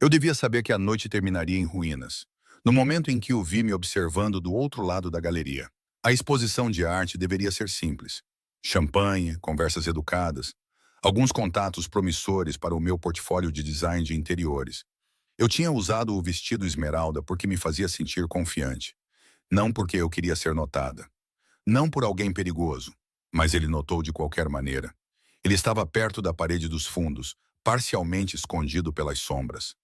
Eu devia saber que a noite terminaria em ruínas. No momento em que o vi me observando do outro lado da galeria. A exposição de arte deveria ser simples. Champanhe, conversas educadas, alguns contatos promissores para o meu portfólio de design de interiores. Eu tinha usado o vestido esmeralda porque me fazia sentir confiante, não porque eu queria ser notada. Não por alguém perigoso, mas ele notou de qualquer maneira. Ele estava perto da parede dos fundos, parcialmente escondido pelas sombras.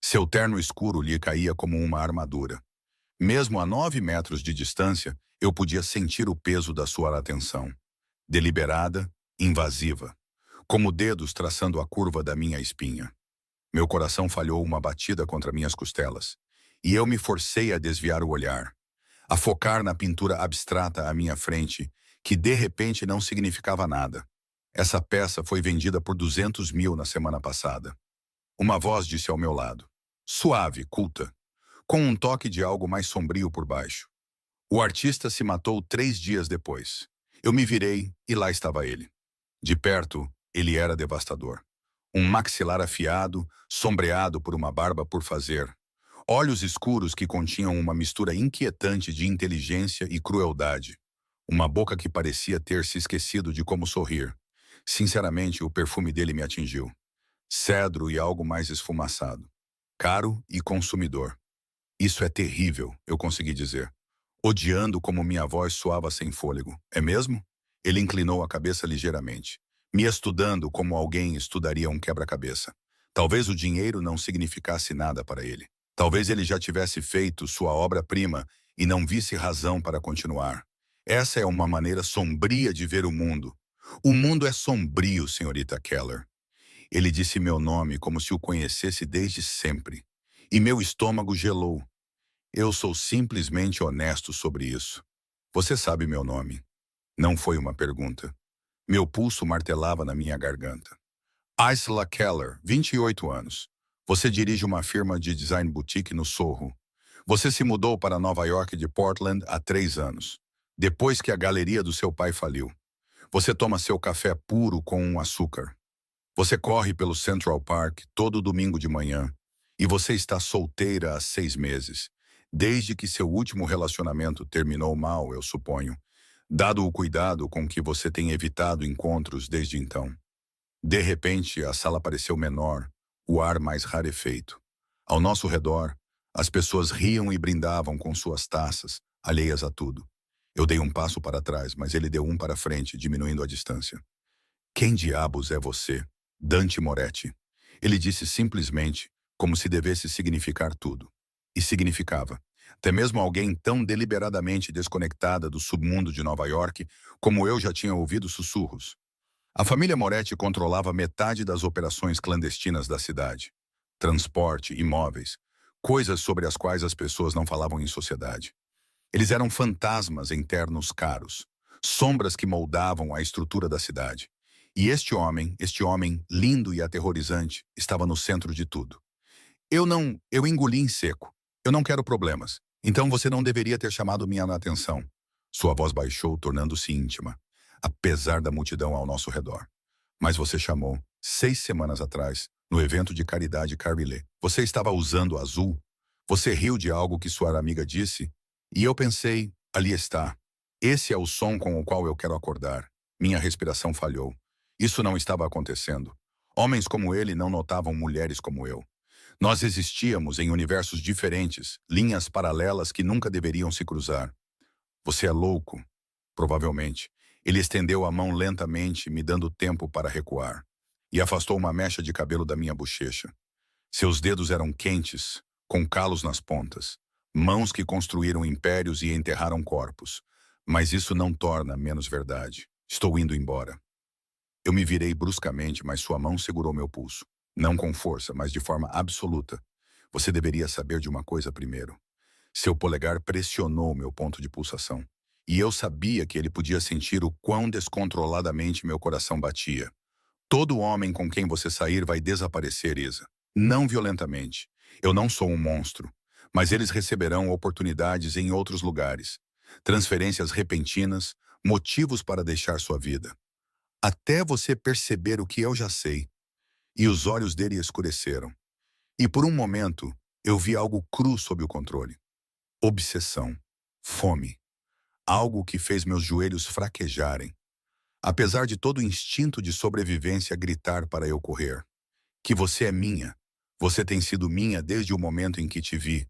Seu terno escuro lhe caía como uma armadura. Mesmo a 9 metros de distância, eu podia sentir o peso da sua atenção. Deliberada, invasiva, como dedos traçando a curva da minha espinha. Meu coração falhou uma batida contra minhas costelas, e eu me forcei a desviar o olhar, a focar na pintura abstrata à minha frente, que de repente não significava nada. Essa peça foi vendida por 200 mil na semana passada. Uma voz disse ao meu lado. Suave, culta, com um toque de algo mais sombrio por baixo. O artista se matou 3 dias depois. Eu me virei e lá estava ele. De perto, ele era devastador. Um maxilar afiado, sombreado por uma barba por fazer. Olhos escuros que continham uma mistura inquietante de inteligência e crueldade. Uma boca que parecia ter se esquecido de como sorrir. Sinceramente, o perfume dele me atingiu. Cedro e algo mais esfumaçado. Caro e consumidor. Isso é terrível, eu consegui dizer, odiando como minha voz soava sem fôlego. É mesmo? Ele inclinou a cabeça ligeiramente, me estudando como alguém estudaria um quebra-cabeça. Talvez o dinheiro não significasse nada para ele. Talvez ele já tivesse feito sua obra-prima e não visse razão para continuar. Essa é uma maneira sombria de ver o mundo. O mundo é sombrio, senhorita Keller. Ele disse meu nome como se o conhecesse desde sempre. E meu estômago gelou. Eu sou simplesmente honesto sobre isso. Você sabe meu nome. Não foi uma pergunta. Meu pulso martelava na minha garganta. Isla Keller, 28 anos. Você dirige uma firma de design boutique no Sorro. Você se mudou para Nova York de Portland há 3 anos, depois que a galeria do seu pai faliu. Você toma seu café puro com um açúcar. Você corre pelo Central Park todo domingo de manhã. E você está solteira há 6 meses. Desde que seu último relacionamento terminou mal, eu suponho. Dado o cuidado com que você tem evitado encontros desde então. De repente, a sala pareceu menor, o ar mais rarefeito. Ao nosso redor, as pessoas riam e brindavam com suas taças, alheias a tudo. Eu dei um passo para trás, mas ele deu um para frente, diminuindo a distância. Quem diabos é você? Dante Moretti. Ele disse simplesmente, como se devesse significar tudo. E significava. Até mesmo alguém tão deliberadamente desconectada do submundo de Nova York, como eu já tinha ouvido sussurros. A família Moretti controlava metade das operações clandestinas da cidade. Transporte, imóveis, coisas sobre as quais as pessoas não falavam em sociedade. Eles eram fantasmas internos caros, sombras que moldavam a estrutura da cidade. E este homem lindo e aterrorizante, estava no centro de tudo. Eu engoli em seco. Eu não quero problemas. Então você não deveria ter chamado minha atenção. Sua voz baixou, tornando-se íntima, apesar da multidão ao nosso redor. Mas você chamou, 6 semanas atrás, no evento de caridade Carrillet. Você estava usando azul. Você riu de algo que sua amiga disse. E eu pensei, ali está. Esse é o som com o qual eu quero acordar. Minha respiração falhou. Isso não estava acontecendo. Homens como ele não notavam mulheres como eu. Nós existíamos em universos diferentes, linhas paralelas que nunca deveriam se cruzar. Você é louco, provavelmente. Ele estendeu a mão lentamente, me dando tempo para recuar, e afastou uma mecha de cabelo da minha bochecha. Seus dedos eram quentes, com calos nas pontas. Mãos que construíram impérios e enterraram corpos. Mas isso não torna menos verdade. Estou indo embora. Eu me virei bruscamente, mas sua mão segurou meu pulso. Não com força, mas de forma absoluta. Você deveria saber de uma coisa primeiro. Seu polegar pressionou meu ponto de pulsação. E eu sabia que ele podia sentir o quão descontroladamente meu coração batia. Todo homem com quem você sair vai desaparecer, Isa. Não violentamente. Eu não sou um monstro. Mas eles receberão oportunidades em outros lugares. Transferências repentinas, motivos para deixar sua vida. Até você perceber o que eu já sei. E os olhos dele escureceram. E por um momento, eu vi algo cru sob o controle. Obsessão. Fome. Algo que fez meus joelhos fraquejarem. Apesar de todo o instinto de sobrevivência gritar para eu correr. Que você é minha. Você tem sido minha desde o momento em que te vi.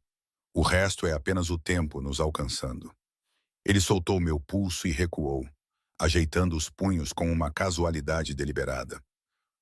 O resto é apenas o tempo nos alcançando. Ele soltou meu pulso e recuou, ajeitando os punhos com uma casualidade deliberada.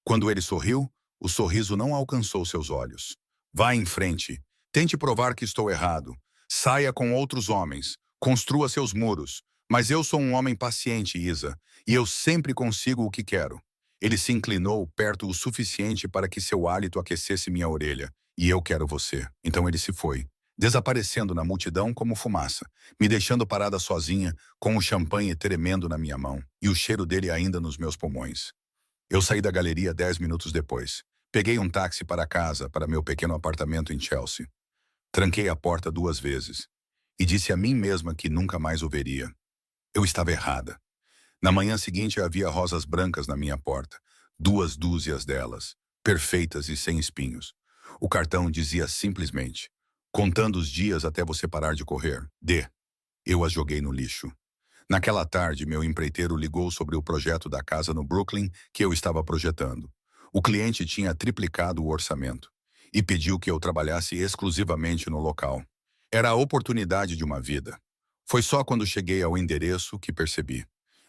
Quando ele sorriu, o sorriso não alcançou seus olhos. Vá em frente. Tente provar que estou errado. Saia com outros homens. Construa seus muros. Mas eu sou um homem paciente, Isa, e eu sempre consigo o que quero. Ele se inclinou perto o suficiente para que seu hálito aquecesse minha orelha. E eu quero você. Então ele se foi, desaparecendo na multidão como fumaça, me deixando parada sozinha, com o champanhe tremendo na minha mão e o cheiro dele ainda nos meus pulmões. Eu saí da galeria 10 minutos depois. Peguei um táxi para casa, para meu pequeno apartamento em Chelsea. Tranquei a porta 2 vezes e disse a mim mesma que nunca mais o veria. Eu estava errada. Na manhã seguinte havia rosas brancas na minha porta, 2 dúzias delas, perfeitas e sem espinhos. O cartão dizia simplesmente: contando os dias até você parar de correr. Eu as joguei no lixo. Naquela tarde, meu empreiteiro ligou sobre o projeto da casa no Brooklyn que eu estava projetando. O cliente tinha triplicado o orçamento e pediu que eu trabalhasse exclusivamente no local. Era a oportunidade de uma vida. Foi só quando cheguei ao endereço que percebi.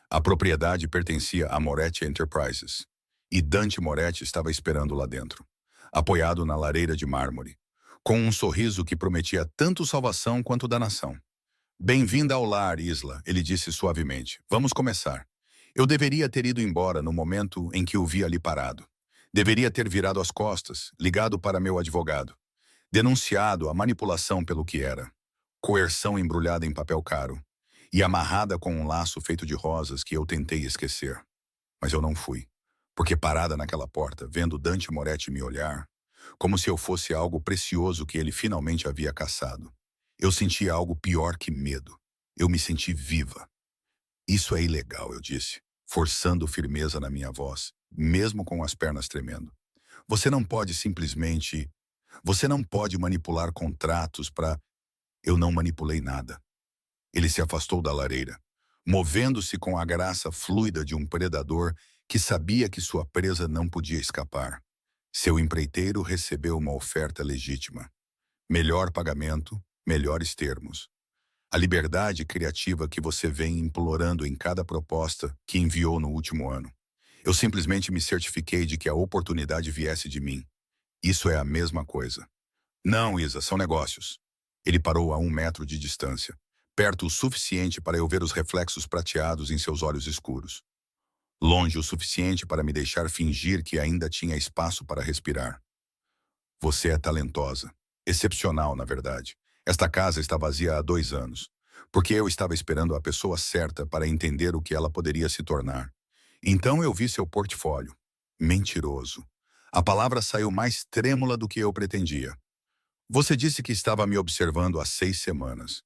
A propriedade pertencia a Moretti Enterprises. E Dante Moretti estava esperando lá dentro, apoiado na lareira de mármore, com um sorriso que prometia tanto salvação quanto danação. Bem-vinda ao lar, Isla, ele disse suavemente. Vamos começar. Eu deveria ter ido embora no momento em que o vi ali parado. Deveria ter virado as costas, ligado para meu advogado. Denunciado a manipulação pelo que era. Coerção embrulhada em papel caro. E amarrada com um laço feito de rosas que eu tentei esquecer. Mas eu não fui. Porque parada naquela porta, vendo Dante Moretti me olhar, como se eu fosse algo precioso que ele finalmente havia caçado. Eu senti algo pior que medo. Eu me senti viva. Isso é ilegal, eu disse, forçando firmeza na minha voz, mesmo com as pernas tremendo. Você não pode simplesmente... Você não pode manipular contratos para... Eu não manipulei nada. Ele se afastou da lareira, movendo-se com a graça fluida de um predador que sabia que sua presa não podia escapar. Seu empreiteiro recebeu uma oferta legítima. Melhor pagamento, melhores termos. A liberdade criativa que você vem implorando em cada proposta que enviou no último ano. Eu simplesmente me certifiquei de que a oportunidade viesse de mim. Isso é a mesma coisa. Não, Isa, são negócios. Ele parou a 1 metro de distância, perto o suficiente para eu ver os reflexos prateados em seus olhos escuros. Longe o suficiente para me deixar fingir que ainda tinha espaço para respirar. Você é talentosa. Excepcional, na verdade. Esta casa está vazia há 2 anos, porque eu estava esperando a pessoa certa para entender o que ela poderia se tornar. Então eu vi seu portfólio. Mentiroso. A palavra saiu mais trêmula do que eu pretendia. Você disse que estava me observando há 6 semanas.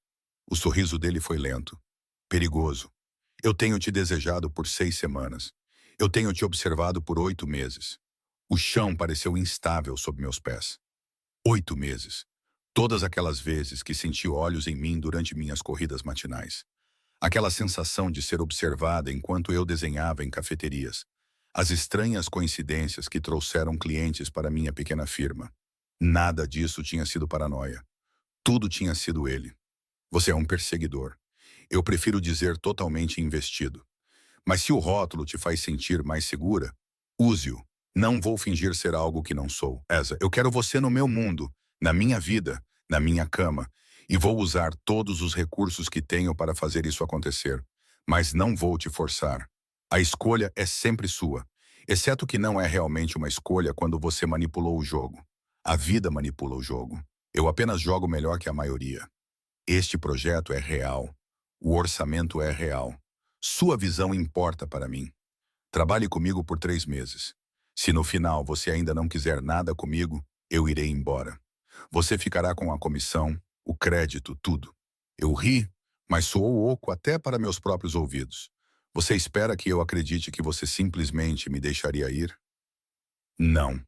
O sorriso dele foi lento. Perigoso. Eu tenho te desejado por 6 semanas. Eu tenho te observado por 8 meses. O chão pareceu instável sob meus pés. 8 meses. Todas aquelas vezes que senti olhos em mim durante minhas corridas matinais. Aquela sensação de ser observada enquanto eu desenhava em cafeterias. As estranhas coincidências que trouxeram clientes para minha pequena firma. Nada disso tinha sido paranoia. Tudo tinha sido ele. Você é um perseguidor. Eu prefiro dizer totalmente investido. Mas se o rótulo te faz sentir mais segura, use-o. Não vou fingir ser algo que não sou. Esa, eu quero você no meu mundo, na minha vida, na minha cama, e vou usar todos os recursos que tenho para fazer isso acontecer. Mas não vou te forçar. A escolha é sempre sua, exceto que não é realmente uma escolha quando você manipulou o jogo. A vida manipula o jogo. Eu apenas jogo melhor que a maioria. Este projeto é real. O orçamento é real. Sua visão importa para mim. Trabalhe comigo por 3 meses. Se no final você ainda não quiser nada comigo, eu irei embora. Você ficará com a comissão, o crédito, tudo. Eu ri, mas soou oco até para meus próprios ouvidos. Você espera que eu acredite que você simplesmente me deixaria ir? Não.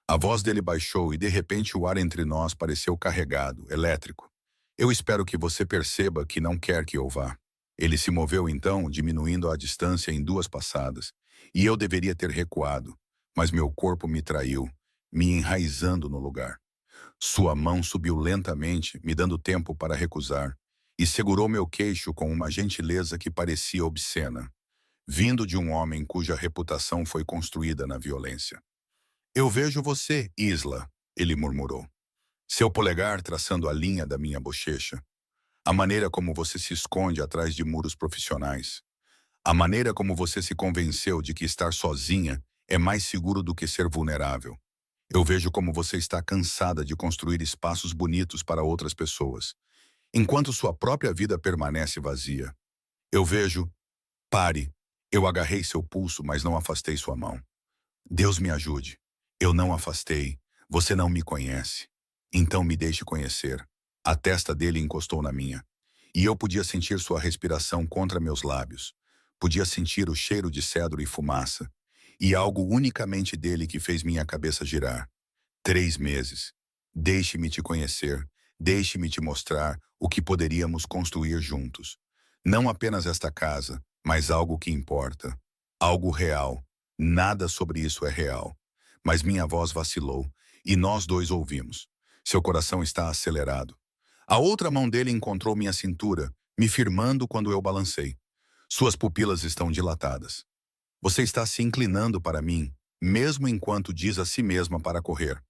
A voz dele baixou e de repente o ar entre nós pareceu carregado, elétrico. Eu espero que você perceba que não quer que eu vá. Ele se moveu então, diminuindo a distância em 2 passadas, e eu deveria ter recuado, mas meu corpo me traiu, me enraizando no lugar. Sua mão subiu lentamente, me dando tempo para recusar, e segurou meu queixo com uma gentileza que parecia obscena, vindo de um homem cuja reputação foi construída na violência. Eu vejo você, Isla, ele murmurou. Seu polegar traçando a linha da minha bochecha. A maneira como você se esconde atrás de muros profissionais. A maneira como você se convenceu de que estar sozinha é mais seguro do que ser vulnerável. Eu vejo como você está cansada de construir espaços bonitos para outras pessoas, enquanto sua própria vida permanece vazia. Eu vejo, pare, eu agarrei seu pulso, mas não afastei sua mão. Deus me ajude. Eu não afastei. Você não me conhece. Então me deixe conhecer. A testa dele encostou na minha. E eu podia sentir sua respiração contra meus lábios. Podia sentir o cheiro de cedro e fumaça. E algo unicamente dele que fez minha cabeça girar. 3 meses. Deixe-me te conhecer. Deixe-me te mostrar o que poderíamos construir juntos. Não apenas esta casa, mas algo que importa. Algo real. Nada sobre isso é real. Mas minha voz vacilou, e nós dois ouvimos. Seu coração está acelerado. A outra mão dele encontrou minha cintura, me firmando quando eu balancei. Suas pupilas estão dilatadas. Você está se inclinando para mim, mesmo enquanto diz a si mesma para correr.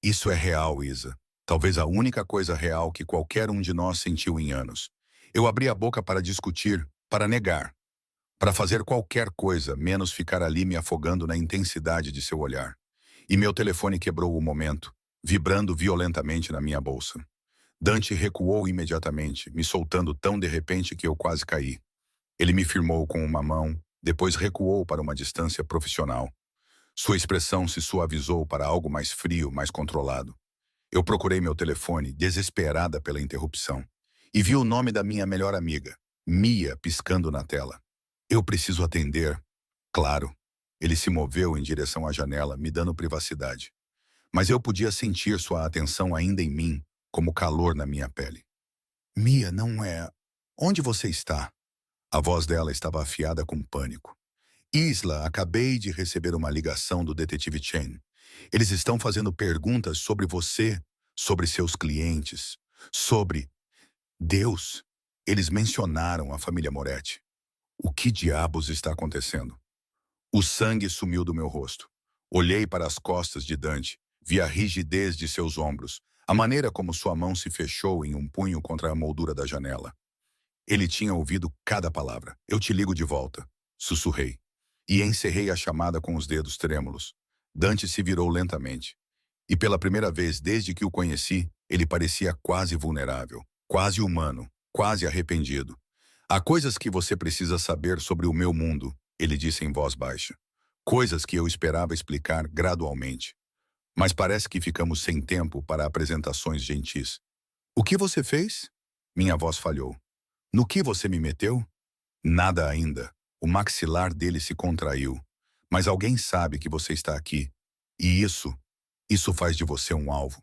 Isso é real, Isa. Talvez a única coisa real que qualquer um de nós sentiu em anos. Eu abri a boca para discutir, para negar, para fazer qualquer coisa, menos ficar ali me afogando na intensidade de seu olhar. E meu telefone quebrou o momento, vibrando violentamente na minha bolsa. Dante recuou imediatamente, me soltando tão de repente que eu quase caí. Ele me firmou com uma mão, depois recuou para uma distância profissional. Sua expressão se suavizou para algo mais frio, mais controlado. Eu procurei meu telefone, desesperada pela interrupção, e vi o nome da minha melhor amiga, Mia, piscando na tela. Eu preciso atender. Claro. Ele se moveu em direção à janela, me dando privacidade. Mas eu podia sentir sua atenção ainda em mim, como calor na minha pele. Mia, não é... Onde você está? A voz dela estava afiada com pânico. Isla, acabei de receber uma ligação do detetive Chen. Eles estão fazendo perguntas sobre você, sobre seus clientes, sobre... Deus. Eles mencionaram a família Moretti. O que diabos está acontecendo? O sangue sumiu do meu rosto. Olhei para as costas de Dante, vi a rigidez de seus ombros, a maneira como sua mão se fechou em um punho contra a moldura da janela. Ele tinha ouvido cada palavra. Eu te ligo de volta, sussurrei. E encerrei a chamada com os dedos trêmulos. Dante se virou lentamente. E pela primeira vez desde que o conheci, ele parecia quase vulnerável, quase humano, quase arrependido. Há coisas que você precisa saber sobre o meu mundo, ele disse em voz baixa. Coisas que eu esperava explicar gradualmente. Mas parece que ficamos sem tempo para apresentações gentis. O que você fez? Minha voz falhou. No que você me meteu? Nada ainda. O maxilar dele se contraiu. Mas alguém sabe que você está aqui. E isso faz de você um alvo.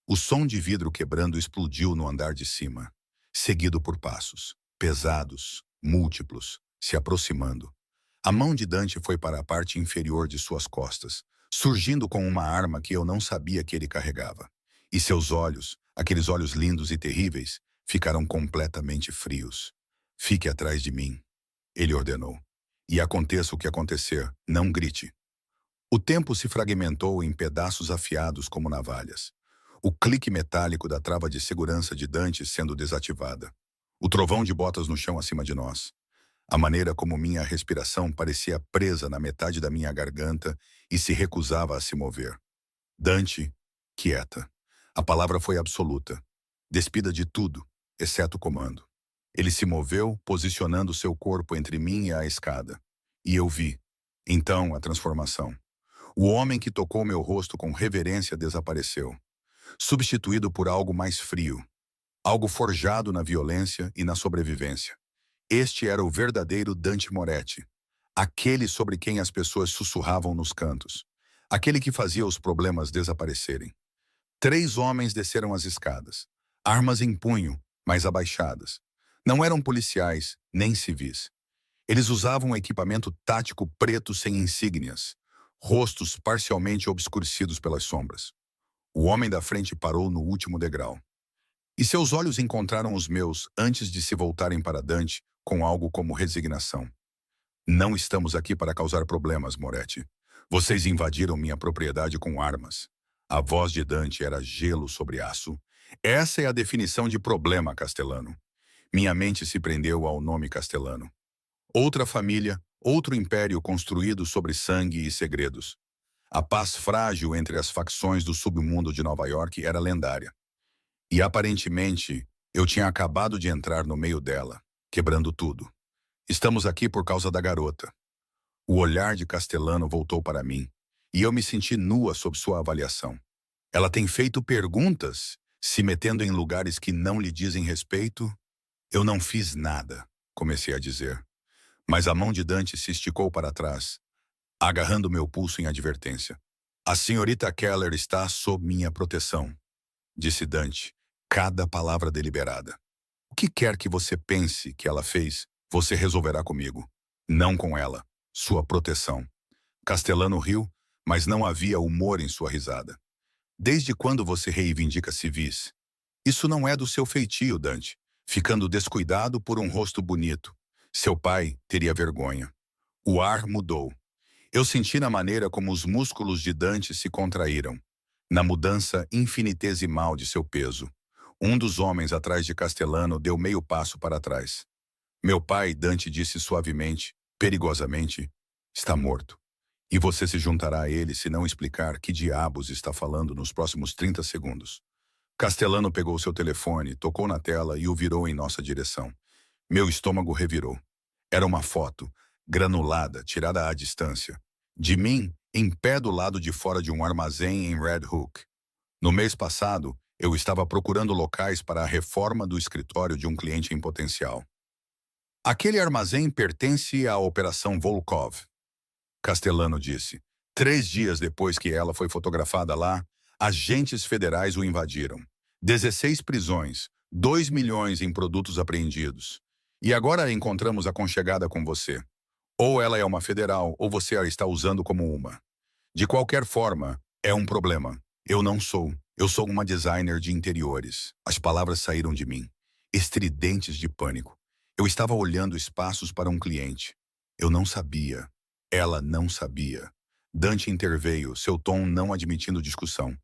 O som de vidro quebrando explodiu no andar de cima, seguido por passos, pesados, múltiplos, se aproximando. A mão de Dante foi para a parte inferior de suas costas, surgindo com uma arma que eu não sabia que ele carregava. E seus olhos, aqueles olhos lindos e terríveis, ficaram completamente frios. Fique atrás de mim, ele ordenou. E aconteça o que acontecer, não grite. O tempo se fragmentou em pedaços afiados como navalhas. O clique metálico da trava de segurança de Dante sendo desativada. O trovão de botas no chão acima de nós. A maneira como minha respiração parecia presa na metade da minha garganta e se recusava a se mover. Dante, quieta. A palavra foi absoluta. Despida de tudo, exceto o comando. Ele se moveu, posicionando seu corpo entre mim e a escada. E eu vi. Então, a transformação. O homem que tocou meu rosto com reverência desapareceu, substituído por algo mais frio, algo forjado na violência e na sobrevivência. Este era o verdadeiro Dante Moretti, aquele sobre quem as pessoas sussurravam nos cantos, Aquele que fazia os problemas desaparecerem. 3 homens desceram as escadas, armas em punho, mas abaixadas. Não eram policiais, nem civis. Eles usavam um equipamento tático preto sem insígnias, rostos parcialmente obscurecidos pelas sombras. O homem da frente parou no último degrau. E seus olhos encontraram os meus antes de se voltarem para Dante com algo como resignação. Não estamos aqui para causar problemas, Moretti. Vocês invadiram minha propriedade com armas. A voz de Dante era gelo sobre aço. Essa é a definição de problema, Castellano. Minha mente se prendeu ao nome Castellano. Outra família, outro império construído sobre sangue e segredos. A paz frágil entre as facções do submundo de Nova York era lendária. E aparentemente, eu tinha acabado de entrar no meio dela, quebrando tudo. Estamos aqui por causa da garota. O olhar de Castellano voltou para mim, e eu me senti nua sob sua avaliação. Ela tem feito perguntas, se metendo em lugares que não lhe dizem respeito? Eu não fiz nada, comecei a dizer. Mas a mão de Dante se esticou para trás, agarrando meu pulso em advertência. A senhorita Keller está sob minha proteção, disse Dante, cada palavra deliberada. O que quer que você pense que ela fez, você resolverá comigo. Não com ela. Sua proteção. Castellano riu, mas não havia humor em sua risada. Desde quando você reivindica civis? Isso não é do seu feitio, Dante, ficando descuidado por um rosto bonito. Seu pai teria vergonha. O ar mudou. Eu senti na maneira como os músculos de Dante se contraíram, na mudança infinitesimal de seu peso. Um dos homens atrás de Castellano deu meio passo para trás. Meu pai, Dante disse suavemente, perigosamente, está morto. E você se juntará a ele se não explicar que diabos está falando nos próximos 30 segundos. Castellano pegou seu telefone, tocou na tela e o virou em nossa direção. Meu estômago revirou. Era uma foto, granulada, tirada à distância. De mim, em pé do lado de fora de um armazém em Red Hook. No mês passado, eu estava procurando locais para a reforma do escritório de um cliente em potencial. Aquele armazém pertence à Operação Volkov, Castellano disse. 3 dias depois que ela foi fotografada lá, agentes federais o invadiram. 16 prisões, 2 milhões em produtos apreendidos. E agora a encontramos aconchegada com você. Ou ela é uma federal, ou você a está usando como uma. De qualquer forma, é um problema. Eu não sou. Eu sou uma designer de interiores. As palavras saíram de mim, estridentes de pânico. Eu estava olhando espaços para um cliente. Eu não sabia. Ela não sabia. Dante interveio, seu tom não admitindo discussão.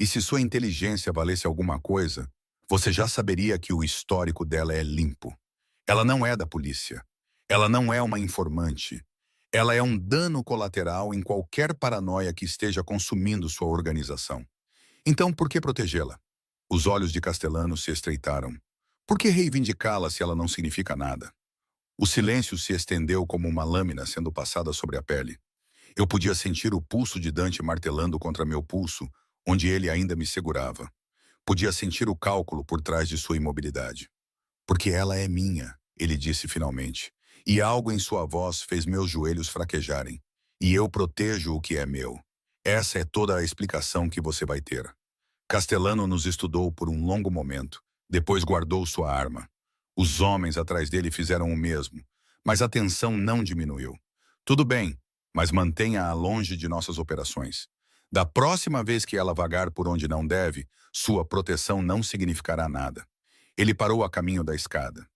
E se sua inteligência valesse alguma coisa, você já saberia que o histórico dela é limpo. Ela não é da polícia. Ela não é uma informante. Ela é um dano colateral em qualquer paranoia que esteja consumindo sua organização. Então, por que protegê-la? Os olhos de Castellano se estreitaram. Por que reivindicá-la se ela não significa nada? O silêncio se estendeu como uma lâmina sendo passada sobre a pele. Eu podia sentir o pulso de Dante martelando contra meu pulso, onde ele ainda me segurava. Podia sentir o cálculo por trás de sua imobilidade. Porque ela é minha, ele disse finalmente. E algo em sua voz fez meus joelhos fraquejarem. E eu protejo o que é meu. Essa é toda a explicação que você vai ter. Castellano nos estudou por um longo momento. Depois guardou sua arma. Os homens atrás dele fizeram o mesmo. Mas a tensão não diminuiu. Tudo bem, mas mantenha-a longe de nossas operações. Da próxima vez que ela vagar por onde não deve, sua proteção não significará nada. Ele parou a caminho da escada.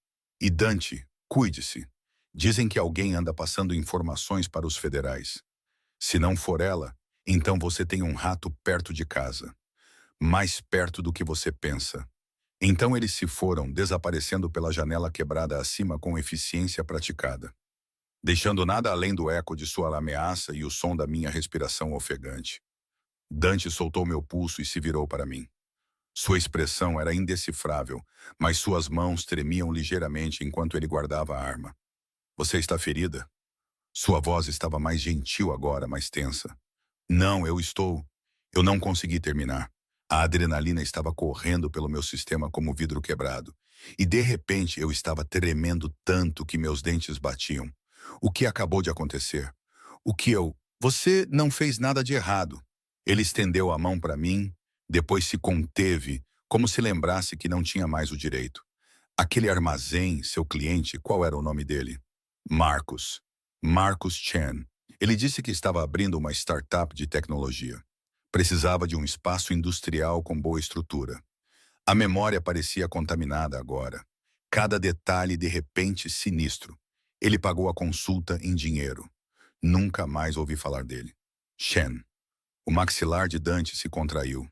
E Dante, cuide-se. Dizem que alguém anda passando informações para os federais. Se não for ela, então você tem um rato perto de casa. Mais perto do que você pensa. Então eles se foram, desaparecendo pela janela quebrada acima com eficiência praticada. Deixando nada além do eco de sua ameaça e o som da minha respiração ofegante. Dante soltou meu pulso e se virou para mim. Sua expressão era indecifrável, mas suas mãos tremiam ligeiramente enquanto ele guardava a arma. Você está ferida? Sua voz estava mais gentil agora, mais tensa. Não, eu estou. Eu não consegui terminar. A adrenalina estava correndo pelo meu sistema como vidro quebrado. E de repente eu estava tremendo tanto que meus dentes batiam. O que acabou de acontecer? O que eu... Você não fez nada de errado. Ele estendeu a mão para mim, depois se conteve, como se lembrasse que não tinha mais o direito. Aquele armazém, seu cliente, qual era o nome dele? Marcos. Marcos Chen. Ele disse que estava abrindo uma startup de tecnologia. Precisava de um espaço industrial com boa estrutura. A memória parecia contaminada agora. Cada detalhe de repente sinistro. Ele pagou a consulta em dinheiro. Nunca mais ouvi falar dele. Chen. O maxilar de Dante se contraiu.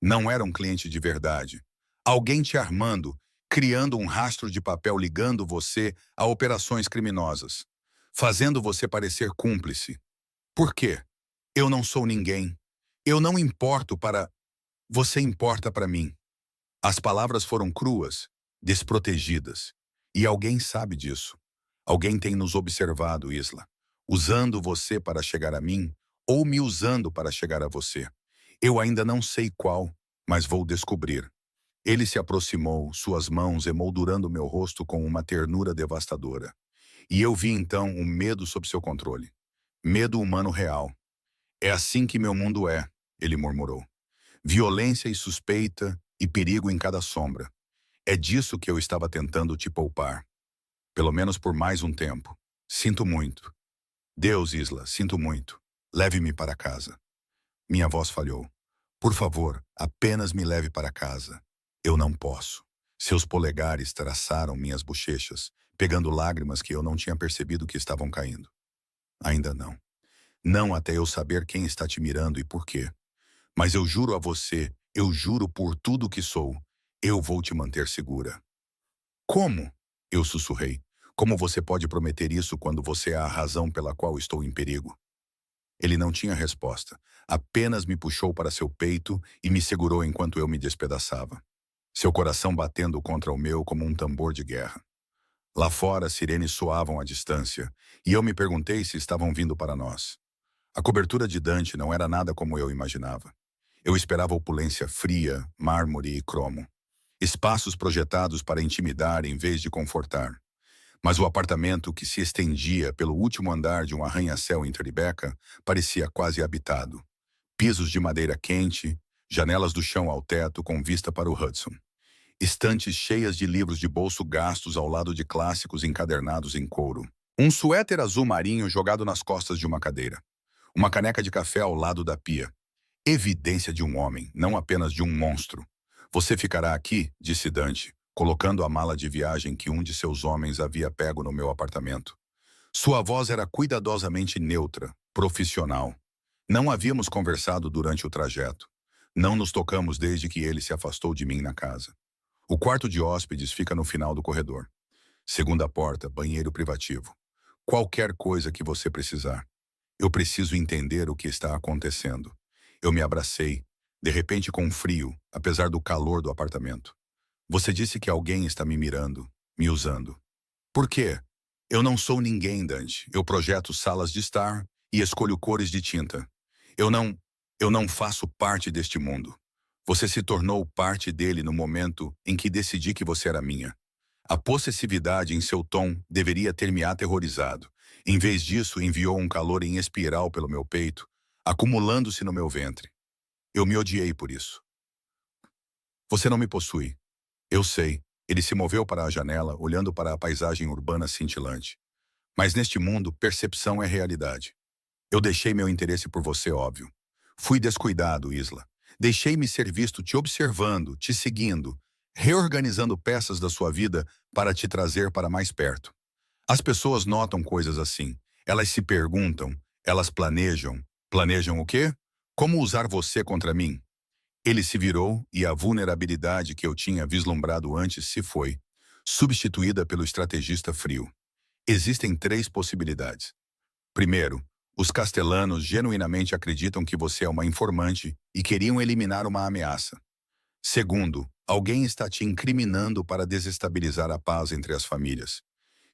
Não era um cliente de verdade. Alguém te armando, criando um rastro de papel ligando você a operações criminosas, fazendo você parecer cúmplice. Por quê? Eu não sou ninguém. Eu não importo para... Você importa para mim. As palavras foram cruas, desprotegidas. E alguém sabe disso. Alguém tem nos observado, Isla, usando você para chegar a mim ou me usando para chegar a você. Eu ainda não sei qual, mas vou descobrir. Ele se aproximou, suas mãos emoldurando meu rosto com uma ternura devastadora. E eu vi então um medo sob seu controle. Medo humano real. É assim que meu mundo é, ele murmurou. Violência e suspeita e perigo em cada sombra. É disso que eu estava tentando te poupar. Pelo menos por mais um tempo. Sinto muito. Deus, Isla, sinto muito. Leve-me para casa. Minha voz falhou. Por favor, apenas me leve para casa. Eu não posso. Seus polegares traçaram minhas bochechas, pegando lágrimas que eu não tinha percebido que estavam caindo. Ainda não. Não até eu saber quem está te mirando e por quê. Mas eu juro a você, eu juro por tudo que sou, eu vou te manter segura. Como? Eu sussurrei. Como você pode prometer isso quando você é a razão pela qual estou em perigo? Ele não tinha resposta. Apenas me puxou para seu peito e me segurou enquanto eu me despedaçava. Seu coração batendo contra o meu como um tambor de guerra. Lá fora, sirenes soavam à distância, e eu me perguntei se estavam vindo para nós. A cobertura de Dante não era nada como eu imaginava. Eu esperava opulência fria, mármore e cromo. Espaços projetados para intimidar em vez de confortar. Mas o apartamento, que se estendia pelo último andar de um arranha-céu em Tribeca, parecia quase habitado. Pisos de madeira quente, janelas do chão ao teto com vista para o Hudson. Estantes cheias de livros de bolso gastos ao lado de clássicos encadernados em couro. Um suéter azul marinho jogado nas costas de uma cadeira. Uma caneca de café ao lado da pia. Evidência de um homem, não apenas de um monstro. Você ficará aqui, disse Dante, colocando a mala de viagem que um de seus homens havia pego no meu apartamento. Sua voz era cuidadosamente neutra, profissional. Não havíamos conversado durante o trajeto. Não nos tocamos desde que ele se afastou de mim na casa. O quarto de hóspedes fica no final do corredor. Segunda porta, banheiro privativo. Qualquer coisa que você precisar. Eu preciso entender o que está acontecendo. Eu me abracei, de repente com frio, apesar do calor do apartamento. Você disse que alguém está me mirando, me usando. Por quê? Eu não sou ninguém, Dante. Eu projeto salas de estar e escolho cores de tinta. Eu não... Eu não faço parte deste mundo. Você se tornou parte dele no momento em que decidi que você era minha. A possessividade em seu tom deveria ter me aterrorizado. Em vez disso, enviou um calor em espiral pelo meu peito, acumulando-se no meu ventre. Eu me odiei por isso. Você não me possui. Eu sei. Ele se moveu para a janela, olhando para a paisagem urbana cintilante. Mas neste mundo, percepção é realidade. Eu deixei meu interesse por você, óbvio. Fui descuidado, Isla. Deixei-me ser visto te observando, te seguindo, reorganizando peças da sua vida para te trazer para mais perto. As pessoas notam coisas assim. Elas se perguntam, elas planejam. Planejam o quê? Como usar você contra mim? Ele se virou e a vulnerabilidade que eu tinha vislumbrado antes se foi, substituída pelo estrategista frio. Existem três possibilidades. Primeiro, os castelanos genuinamente acreditam que você é uma informante e queriam eliminar uma ameaça. Segundo, alguém está te incriminando para desestabilizar a paz entre as famílias,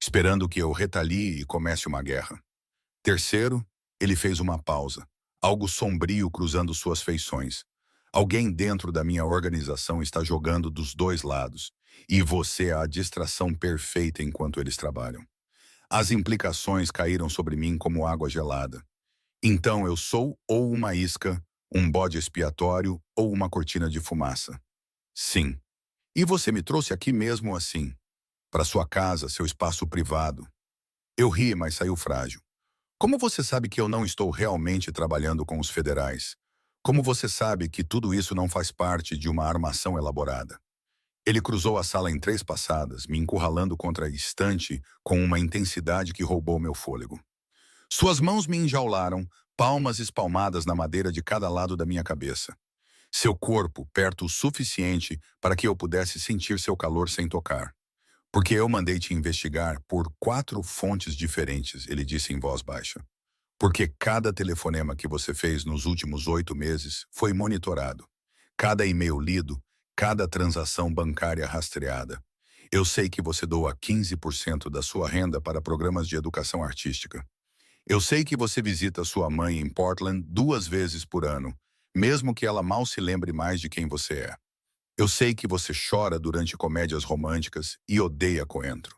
esperando que eu retalie e comece uma guerra. Terceiro, ele fez uma pausa, algo sombrio cruzando suas feições. Alguém dentro da minha organização está jogando dos dois lados, e você é a distração perfeita enquanto eles trabalham. As implicações caíram sobre mim como água gelada. Então eu sou ou uma isca, um bode expiatório ou uma cortina de fumaça. Sim. E você me trouxe aqui mesmo assim, para sua casa, seu espaço privado. Eu ri, mas saiu frágil. Como você sabe que eu não estou realmente trabalhando com os federais? Como você sabe que tudo isso não faz parte de uma armação elaborada? Ele cruzou a sala em 3 passadas, me encurralando contra a estante com uma intensidade que roubou meu fôlego. Suas mãos me enjaularam, palmas espalmadas na madeira de cada lado da minha cabeça. Seu corpo perto o suficiente para que eu pudesse sentir seu calor sem tocar. Porque eu mandei te investigar por 4 fontes diferentes, ele disse em voz baixa. Porque cada telefonema que você fez nos últimos 8 meses foi monitorado. Cada e-mail lido, cada transação bancária rastreada. Eu sei que você doa 15% da sua renda para programas de educação artística. Eu sei que você visita sua mãe em Portland 2 vezes por ano, mesmo que ela mal se lembre mais de quem você é. Eu sei que você chora durante comédias românticas e odeia coentro.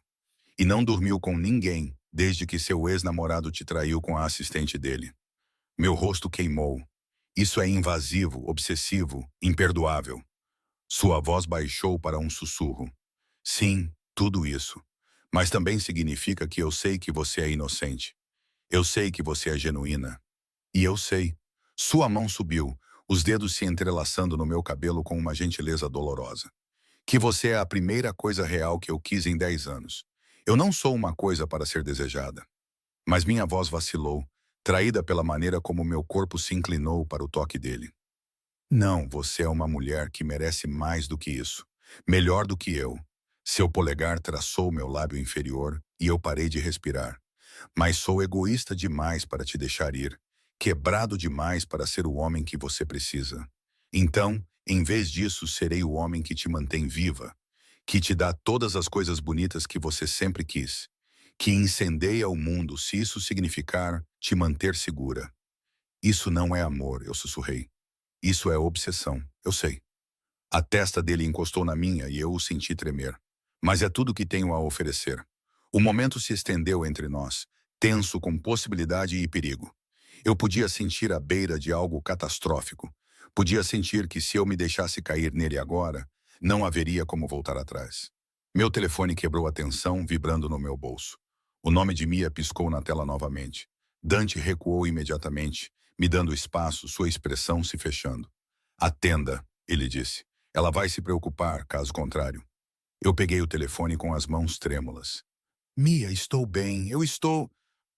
E não dormiu com ninguém desde que seu ex-namorado te traiu com a assistente dele. Meu rosto queimou. Isso é invasivo, obsessivo, imperdoável. Sua voz baixou para um sussurro. Sim, tudo isso. Mas também significa que eu sei que você é inocente. Eu sei que você é genuína. E eu sei. Sua mão subiu, os dedos se entrelaçando no meu cabelo com uma gentileza dolorosa. Que você é a primeira coisa real que eu quis em 10 anos. Eu não sou uma coisa para ser desejada. Mas minha voz vacilou, traída pela maneira como meu corpo se inclinou para o toque dele. Não, você é uma mulher que merece mais do que isso. Melhor do que eu. Seu polegar traçou meu lábio inferior e eu parei de respirar. Mas sou egoísta demais para te deixar ir. Quebrado demais para ser o homem que você precisa. Então, em vez disso, serei o homem que te mantém viva. Que te dá todas as coisas bonitas que você sempre quis. Que incendeia o mundo se isso significar te manter segura. Isso não é amor, eu sussurrei. Isso é obsessão, eu sei. A testa dele encostou na minha e eu o senti tremer. Mas é tudo que tenho a oferecer. O momento se estendeu entre nós, tenso com possibilidade e perigo. Eu podia sentir a beira de algo catastrófico. Podia sentir que se eu me deixasse cair nele agora, não haveria como voltar atrás. Meu telefone quebrou a tensão, vibrando no meu bolso. O nome de Mia piscou na tela novamente. Dante recuou imediatamente, me dando espaço, sua expressão se fechando. Atenda, ele disse. Ela vai se preocupar, caso contrário. Eu peguei o telefone com as mãos trêmulas. Mia, estou bem, eu estou...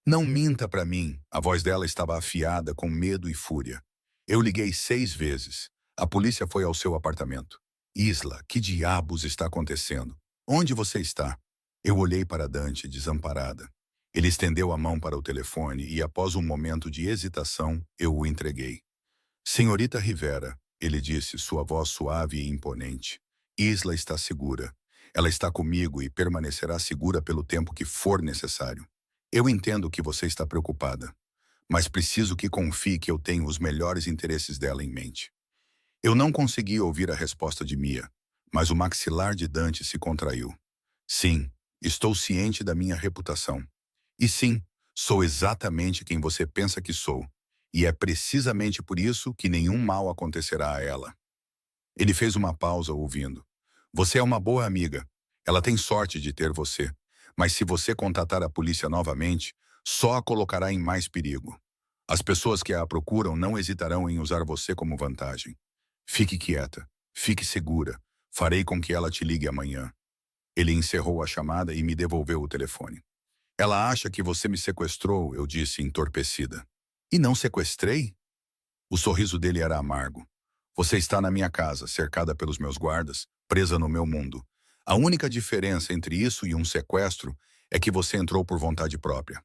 Não minta para mim. A voz dela estava afiada com medo e fúria. Eu liguei 6 vezes. A polícia foi ao seu apartamento. Isla, que diabos está acontecendo? Onde você está? Eu olhei para Dante, desamparada. Ele estendeu a mão para o telefone e, após um momento de hesitação, eu o entreguei. Senhorita Rivera, ele disse, sua voz suave e imponente. Isla está segura. Ela está comigo e permanecerá segura pelo tempo que for necessário. Eu entendo que você está preocupada, mas preciso que confie que eu tenho os melhores interesses dela em mente. Eu não consegui ouvir a resposta de Mia, mas o maxilar de Dante se contraiu. Sim, estou ciente da minha reputação. E sim, sou exatamente quem você pensa que sou. E é precisamente por isso que nenhum mal acontecerá a ela. Ele fez uma pausa ouvindo. Você é uma boa amiga. Ela tem sorte de ter você. Mas se você contatar a polícia novamente, só a colocará em mais perigo. As pessoas que a procuram não hesitarão em usar você como vantagem. Fique quieta. Fique segura. Farei com que ela te ligue amanhã. Ele encerrou a chamada e me devolveu o telefone. Ela acha que você me sequestrou, eu disse, entorpecida. E não sequestrei? O sorriso dele era amargo. Você está na minha casa, cercada pelos meus guardas, presa no meu mundo. A única diferença entre isso e um sequestro é que você entrou por vontade própria.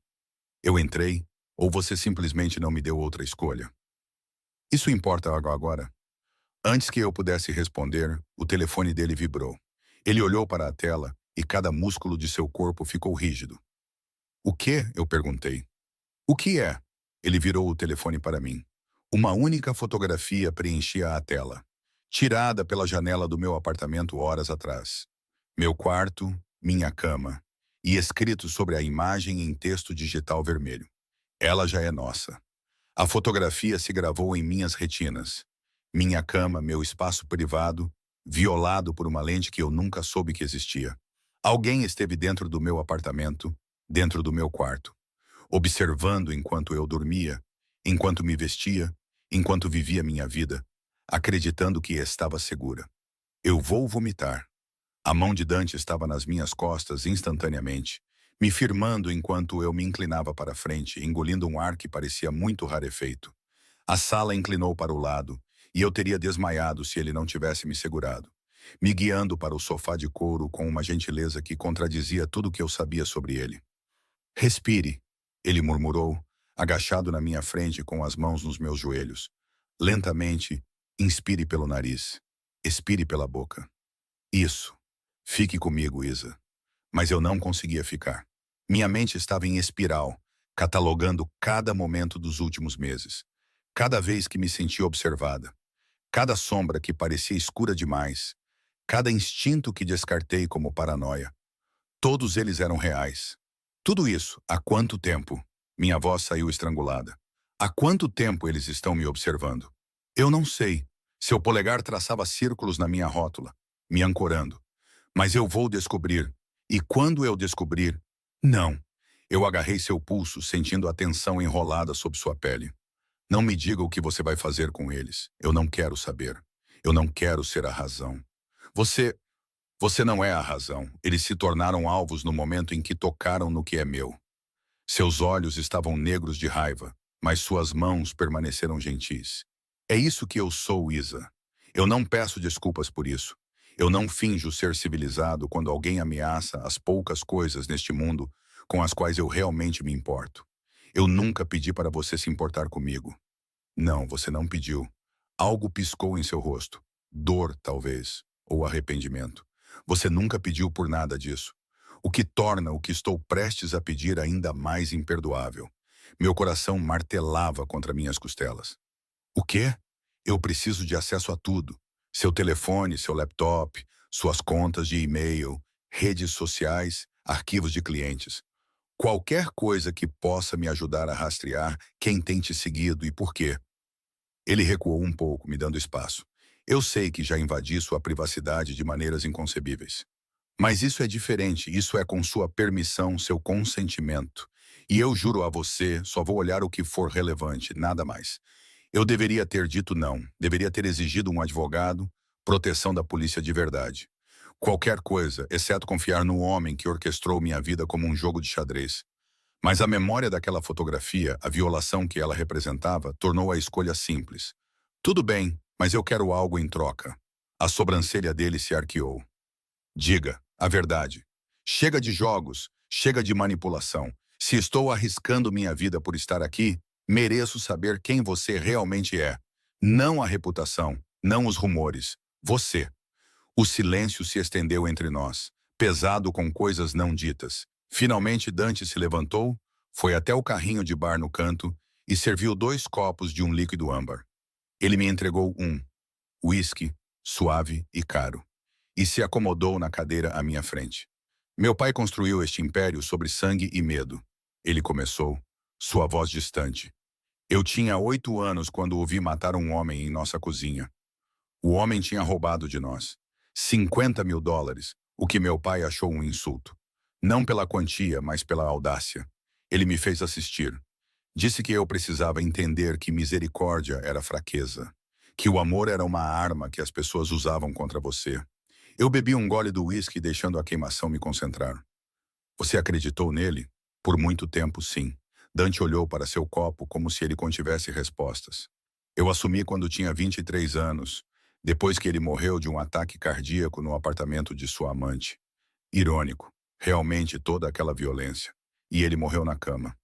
Eu entrei, ou você simplesmente não me deu outra escolha. Isso importa agora? Antes que eu pudesse responder, o telefone dele vibrou. Ele olhou para a tela e cada músculo de seu corpo ficou rígido. O que? Eu perguntei. O que é? Ele virou o telefone para mim. Uma única fotografia preenchia a tela, tirada pela janela do meu apartamento horas atrás. Meu quarto, minha cama, e escrito sobre a imagem em texto digital vermelho. Ela já é nossa. A fotografia se gravou em minhas retinas. Minha cama, meu espaço privado, violado por uma lente que eu nunca soube que existia. Alguém esteve dentro do meu apartamento, dentro do meu quarto, observando enquanto eu dormia, enquanto me vestia, enquanto vivia minha vida, acreditando que estava segura. Eu vou vomitar. A mão de Dante estava nas minhas costas instantaneamente, me firmando enquanto eu me inclinava para frente, engolindo um ar que parecia muito rarefeito. A sala inclinou para o lado, e eu teria desmaiado se ele não tivesse me segurado, me guiando para o sofá de couro com uma gentileza que contradizia tudo o que eu sabia sobre ele. Respire, ele murmurou, agachado na minha frente com as mãos nos meus joelhos. Lentamente, inspire pelo nariz, expire pela boca. Isso. Fique comigo, Isa. Mas eu não conseguia ficar. Minha mente estava em espiral, catalogando cada momento dos últimos meses. Cada vez que me sentia observada. Cada sombra que parecia escura demais. Cada instinto que descartei como paranoia. Todos eles eram reais. Tudo isso, há quanto tempo? Minha voz saiu estrangulada. Há quanto tempo eles estão me observando? Eu não sei. Seu polegar traçava círculos na minha rótula, me ancorando. Mas eu vou descobrir. E quando eu descobrir... Não. Eu agarrei seu pulso, sentindo a tensão enrolada sob sua pele. Não me diga o que você vai fazer com eles. Eu não quero saber. Eu não quero ser a razão. Você... Você não é a razão. Eles se tornaram alvos no momento em que tocaram no que é meu. Seus olhos estavam negros de raiva, mas suas mãos permaneceram gentis. É isso que eu sou, Isa. Eu não peço desculpas por isso. Eu não finjo ser civilizado quando alguém ameaça as poucas coisas neste mundo com as quais eu realmente me importo. Eu nunca pedi para você se importar comigo. Não, você não pediu. Algo piscou em seu rosto. Dor, talvez, ou arrependimento. Você nunca pediu por nada disso. O que torna o que estou prestes a pedir ainda mais imperdoável. Meu coração martelava contra minhas costelas. O quê? Eu preciso de acesso a tudo. Seu telefone, seu laptop, suas contas de e-mail, redes sociais, arquivos de clientes. Qualquer coisa que possa me ajudar a rastrear quem tem te seguido e por quê. Ele recuou um pouco, me dando espaço. Eu sei que já invadi sua privacidade de maneiras inconcebíveis. Mas isso é diferente, isso é com sua permissão, seu consentimento. E eu juro a você, só vou olhar o que for relevante, nada mais. Eu deveria ter dito não, deveria ter exigido um advogado, proteção da polícia de verdade. Qualquer coisa, exceto confiar no homem que orquestrou minha vida como um jogo de xadrez. Mas a memória daquela fotografia, a violação que ela representava, tornou a escolha simples. Tudo bem, mas eu quero algo em troca. A sobrancelha dele se arqueou. Diga a verdade. Chega de jogos, chega de manipulação. Se estou arriscando minha vida por estar aqui, mereço saber quem você realmente é. Não a reputação, não os rumores. Você. O silêncio se estendeu entre nós, pesado com coisas não ditas. Finalmente Dante se levantou, foi até o carrinho de bar no canto e serviu 2 copos de um líquido âmbar. Ele me entregou um, uísque, suave e caro, e se acomodou na cadeira à minha frente. Meu pai construiu este império sobre sangue e medo. Ele começou, sua voz distante. Eu tinha 8 anos quando ouvi matar um homem em nossa cozinha. O homem tinha roubado de nós $50.000, o que meu pai achou um insulto. Não pela quantia, mas pela audácia. Ele me fez assistir. Disse que eu precisava entender que misericórdia era fraqueza, que o amor era uma arma que as pessoas usavam contra você. Eu bebi um gole do uísque deixando a queimação me concentrar. Você acreditou nele? Por muito tempo, sim. Dante olhou para seu copo como se ele contivesse respostas. Eu assumi quando tinha 23 anos, depois que ele morreu de um ataque cardíaco no apartamento de sua amante. Irônico, realmente toda aquela violência. E ele morreu na cama.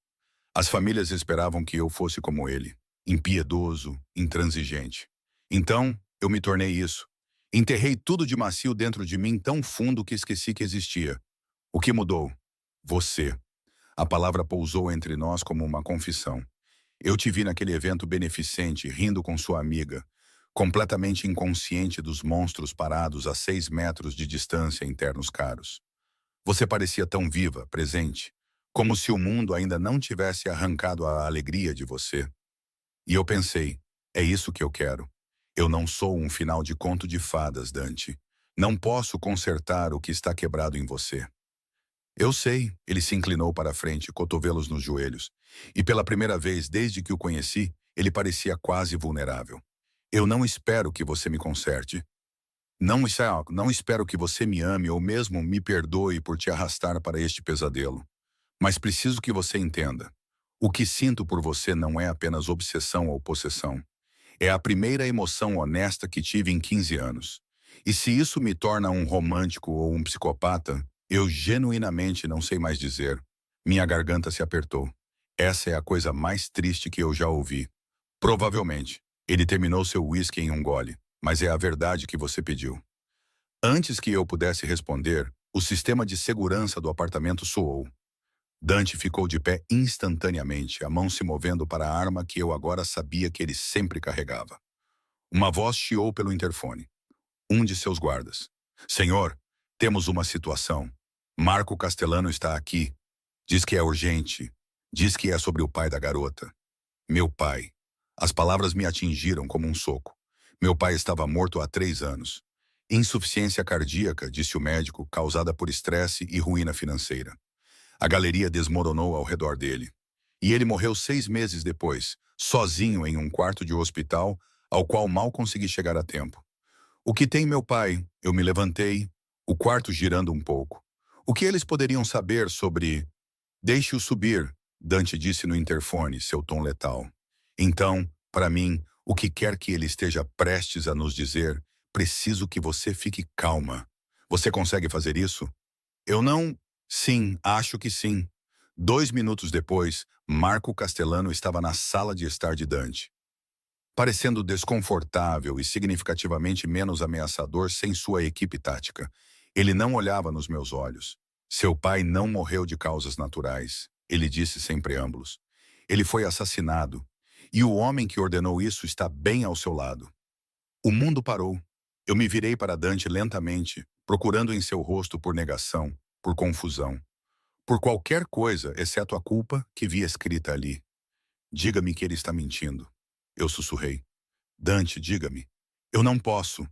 As famílias esperavam que eu fosse como ele, impiedoso, intransigente. Então, eu me tornei isso. Enterrei tudo de macio dentro de mim tão fundo que esqueci que existia. O que mudou? Você. A palavra pousou entre nós como uma confissão. Eu te vi naquele evento beneficente, rindo com sua amiga, completamente inconsciente dos monstros parados a 6 metros de distância em ternos caros. Você parecia tão viva, presente, como se o mundo ainda não tivesse arrancado a alegria de você. E eu pensei, é isso que eu quero. Eu não sou um final de conto de fadas, Dante. Não posso consertar o que está quebrado em você. Eu sei, ele se inclinou para a frente, cotovelos nos joelhos. E pela primeira vez desde que o conheci, ele parecia quase vulnerável. Eu não espero que você me conserte. Não espero que você me ame ou mesmo me perdoe por te arrastar para este pesadelo. Mas preciso que você entenda. O que sinto por você não é apenas obsessão ou possessão. É a primeira emoção honesta que tive em 15 anos. E se isso me torna um romântico ou um psicopata, eu genuinamente não sei mais dizer. Minha garganta se apertou. Essa é a coisa mais triste que eu já ouvi. Provavelmente, ele terminou seu whisky em um gole, mas é a verdade que você pediu. Antes que eu pudesse responder, o sistema de segurança do apartamento soou. Dante ficou de pé instantaneamente, a mão se movendo para a arma que eu agora sabia que ele sempre carregava. Uma voz chiou pelo interfone. Um de seus guardas. Senhor, temos uma situação. Marco Castellano está aqui. Diz que é urgente. Diz que é sobre o pai da garota. Meu pai. As palavras me atingiram como um soco. Meu pai estava morto há 3 anos. Insuficiência cardíaca, disse o médico, causada por estresse e ruína financeira. A galeria desmoronou ao redor dele. E ele morreu 6 meses depois, sozinho em um quarto de hospital, ao qual mal consegui chegar a tempo. O que tem meu pai? Eu me levantei, o quarto girando um pouco. O que eles poderiam saber sobre... Deixe-o subir, Dante disse no interfone, seu tom letal. Então, para mim, o que quer que ele esteja prestes a nos dizer, preciso que você fique calma. Você consegue fazer isso? Eu não... Sim, acho que sim. 2 minutos depois, Marco Castellano estava na sala de estar de Dante. Parecendo desconfortável e significativamente menos ameaçador sem sua equipe tática. Ele não olhava nos meus olhos. Seu pai não morreu de causas naturais, ele disse sem preâmbulos. Ele foi assassinado, e o homem que ordenou isso está bem ao seu lado. O mundo parou. Eu me virei para Dante lentamente, procurando em seu rosto por negação, por confusão, por qualquer coisa, exceto a culpa que via escrita ali. Diga-me que ele está mentindo. Eu sussurrei. Dante, diga-me. Eu não posso.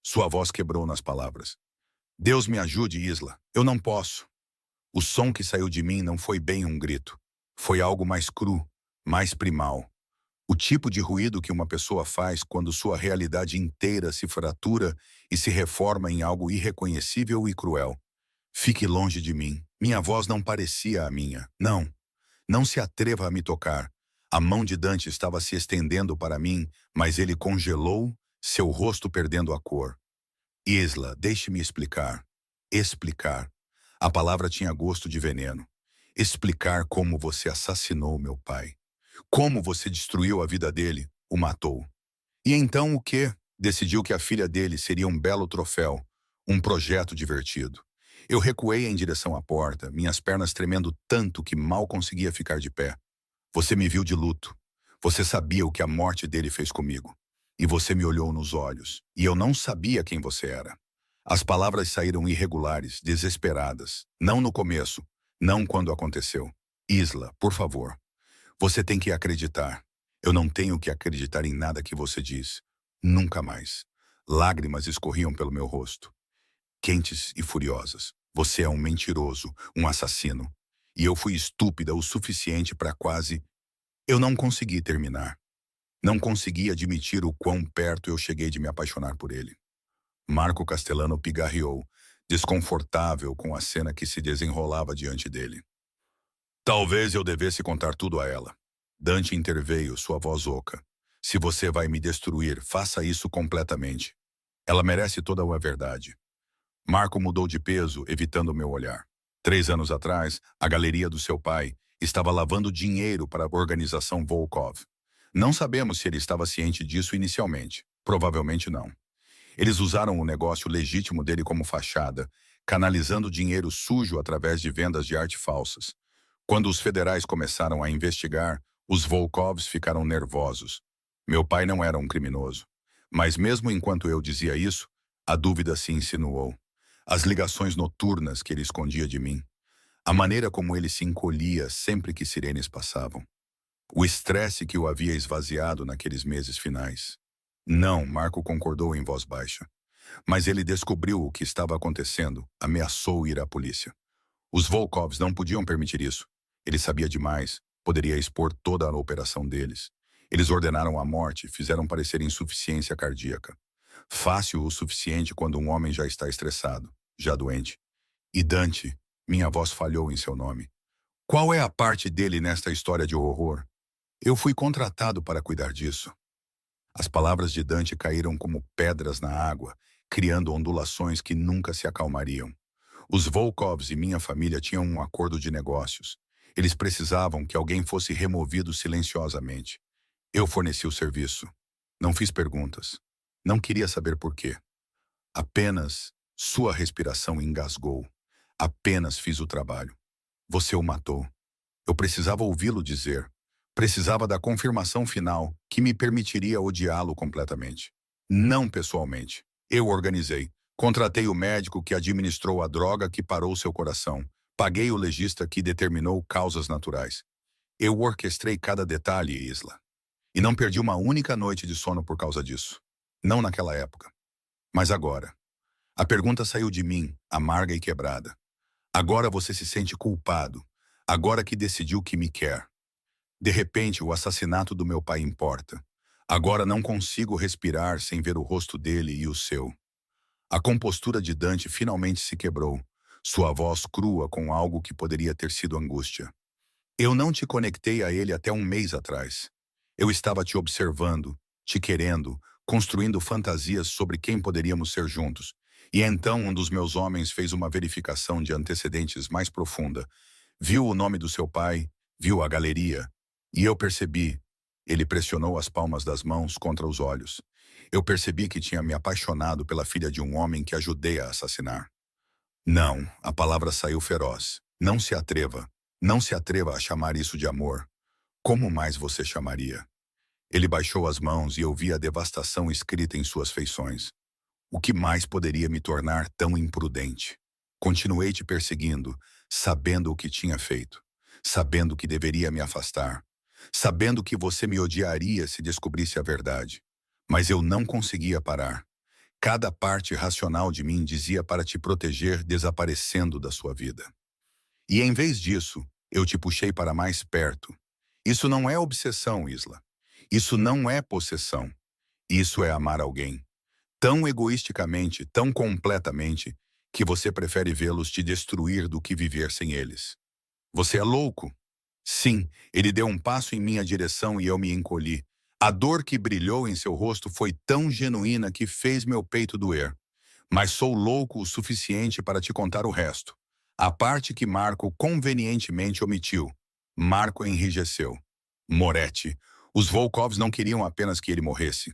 Sua voz quebrou nas palavras. Deus me ajude, Isla. Eu não posso. O som que saiu de mim não foi bem um grito. Foi algo mais cru, mais primal. O tipo de ruído que uma pessoa faz quando sua realidade inteira se fratura e se reforma em algo irreconhecível e cruel. Fique longe de mim. Minha voz não parecia a minha. Não. Não se atreva a me tocar. A mão de Dante estava se estendendo para mim, mas ele congelou, seu rosto perdendo a cor. Isla, deixe-me explicar. Explicar. A palavra tinha gosto de veneno. Explicar como você assassinou meu pai. Como você destruiu a vida dele, o matou. E então o quê? Decidiu que a filha dele seria um belo troféu, um projeto divertido. Eu recuei em direção à porta, minhas pernas tremendo tanto que mal conseguia ficar de pé. Você me viu de luto. Você sabia o que a morte dele fez comigo. E você me olhou nos olhos, e eu não sabia quem você era. As palavras saíram irregulares, desesperadas. Não no começo, não quando aconteceu. Isla, por favor. Você tem que acreditar. Eu não tenho que acreditar em nada que você diz. Nunca mais. Lágrimas escorriam pelo meu rosto, quentes e furiosas. Você é um mentiroso, um assassino. E eu fui estúpida o suficiente para quase... Eu não consegui terminar. Não consegui admitir o quão perto eu cheguei de me apaixonar por ele. Marco Castellano pigarreou, desconfortável com a cena que se desenrolava diante dele. Talvez eu devesse contar tudo a ela. Dante interveio, sua voz oca. Se você vai me destruir, faça isso completamente. Ela merece toda a verdade. Marco mudou de peso, evitando meu olhar. 3 anos atrás, a galeria do seu pai estava lavando dinheiro para a organização Volkov. Não sabemos se ele estava ciente disso inicialmente. Provavelmente não. Eles usaram o negócio legítimo dele como fachada, canalizando dinheiro sujo através de vendas de arte falsas. Quando os federais começaram a investigar, os Volkovs ficaram nervosos. Meu pai não era um criminoso. Mas mesmo enquanto eu dizia isso, a dúvida se insinuou. As ligações noturnas que ele escondia de mim. A maneira como ele se encolhia sempre que sirenes passavam. O estresse que o havia esvaziado naqueles meses finais. Não, Marco concordou em voz baixa. Mas ele descobriu o que estava acontecendo, ameaçou ir à polícia. Os Volkovs não podiam permitir isso. Ele sabia demais, poderia expor toda a operação deles. Eles ordenaram a morte, fizeram parecer insuficiência cardíaca. Fácil o suficiente quando um homem já está estressado, já doente. E Dante, minha voz falhou em seu nome. Qual é a parte dele nesta história de horror? Eu fui contratado para cuidar disso. As palavras de Dante caíram como pedras na água, criando ondulações que nunca se acalmariam. Os Volkovs e minha família tinham um acordo de negócios. Eles precisavam que alguém fosse removido silenciosamente. Eu forneci o serviço. Não fiz perguntas. Não queria saber por quê. Apenas sua respiração engasgou. Apenas fiz o trabalho. Você o matou. Eu precisava ouvi-lo dizer. Precisava da confirmação final que me permitiria odiá-lo completamente. Não pessoalmente. Eu organizei. Contratei o médico que administrou a droga que parou seu coração. Paguei o legista que determinou causas naturais. Eu orquestrei cada detalhe, Isla. E não perdi uma única noite de sono por causa disso. Não naquela época. Mas agora. A pergunta saiu de mim, amarga e quebrada. Agora você se sente culpado. Agora que decidiu que me quer. De repente, o assassinato do meu pai importa. Agora não consigo respirar sem ver o rosto dele e o seu. A compostura de Dante finalmente se quebrou, sua voz crua com algo que poderia ter sido angústia. Eu não te conectei a ele até um mês atrás. Eu estava te observando, te querendo, construindo fantasias sobre quem poderíamos ser juntos. E então um dos meus homens fez uma verificação de antecedentes mais profunda. Viu o nome do seu pai, viu a galeria. E eu percebi. Ele pressionou as palmas das mãos contra os olhos. Eu percebi que tinha me apaixonado pela filha de um homem que ajudei a assassinar. Não, a palavra saiu feroz. Não se atreva. Não se atreva a chamar isso de amor. Como mais você chamaria? Ele baixou as mãos e eu vi a devastação escrita em suas feições. O que mais poderia me tornar tão imprudente? Continuei te perseguindo, sabendo o que tinha feito, sabendo que deveria me afastar, sabendo que você me odiaria se descobrisse a verdade. Mas eu não conseguia parar. Cada parte racional de mim dizia para te proteger desaparecendo da sua vida. E em vez disso, eu te puxei para mais perto. Isso não é obsessão, Isla. Isso não é possessão. Isso é amar alguém. Tão egoisticamente, tão completamente, que você prefere vê-los te destruir do que viver sem eles. Você é louco. Sim, ele deu um passo em minha direção e eu me encolhi. A dor que brilhou em seu rosto foi tão genuína que fez meu peito doer. Mas sou louco o suficiente para te contar o resto. A parte que Marco convenientemente omitiu. Marco enrijeceu. Moretti. Os Volkovs não queriam apenas que ele morresse.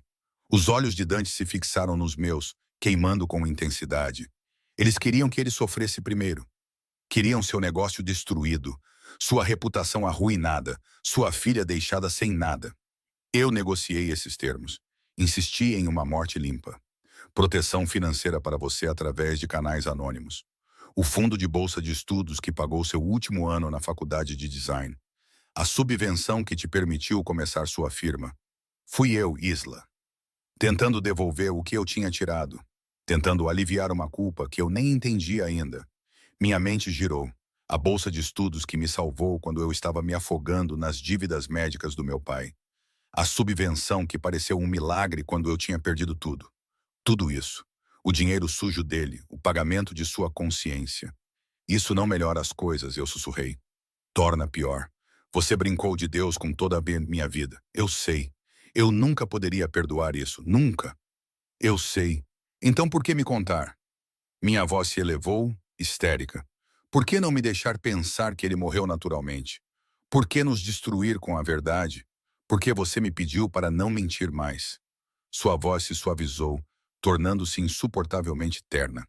Os olhos de Dante se fixaram nos meus, queimando com intensidade. Eles queriam que ele sofresse primeiro. Queriam seu negócio destruído, sua reputação arruinada, sua filha deixada sem nada. Eu negociei esses termos. Insisti em uma morte limpa. Proteção financeira para você através de canais anônimos. O fundo de bolsa de estudos que pagou seu último ano na faculdade de design. A subvenção que te permitiu começar sua firma. Fui eu, Isla. Tentando devolver o que eu tinha tirado. Tentando aliviar uma culpa que eu nem entendia ainda. Minha mente girou. A bolsa de estudos que me salvou quando eu estava me afogando nas dívidas médicas do meu pai. A subvenção que pareceu um milagre quando eu tinha perdido tudo. Tudo isso. O dinheiro sujo dele, o pagamento de sua consciência. Isso não melhora as coisas, eu sussurrei. Torna pior. Você brincou de Deus com toda a minha vida. Eu sei. Eu nunca poderia perdoar isso. Nunca. Eu sei. Então por que me contar? Minha voz se elevou, histérica. Por que não me deixar pensar que ele morreu naturalmente? Por que nos destruir com a verdade? Por que você me pediu para não mentir mais? Sua voz se suavizou, tornando-se insuportavelmente terna.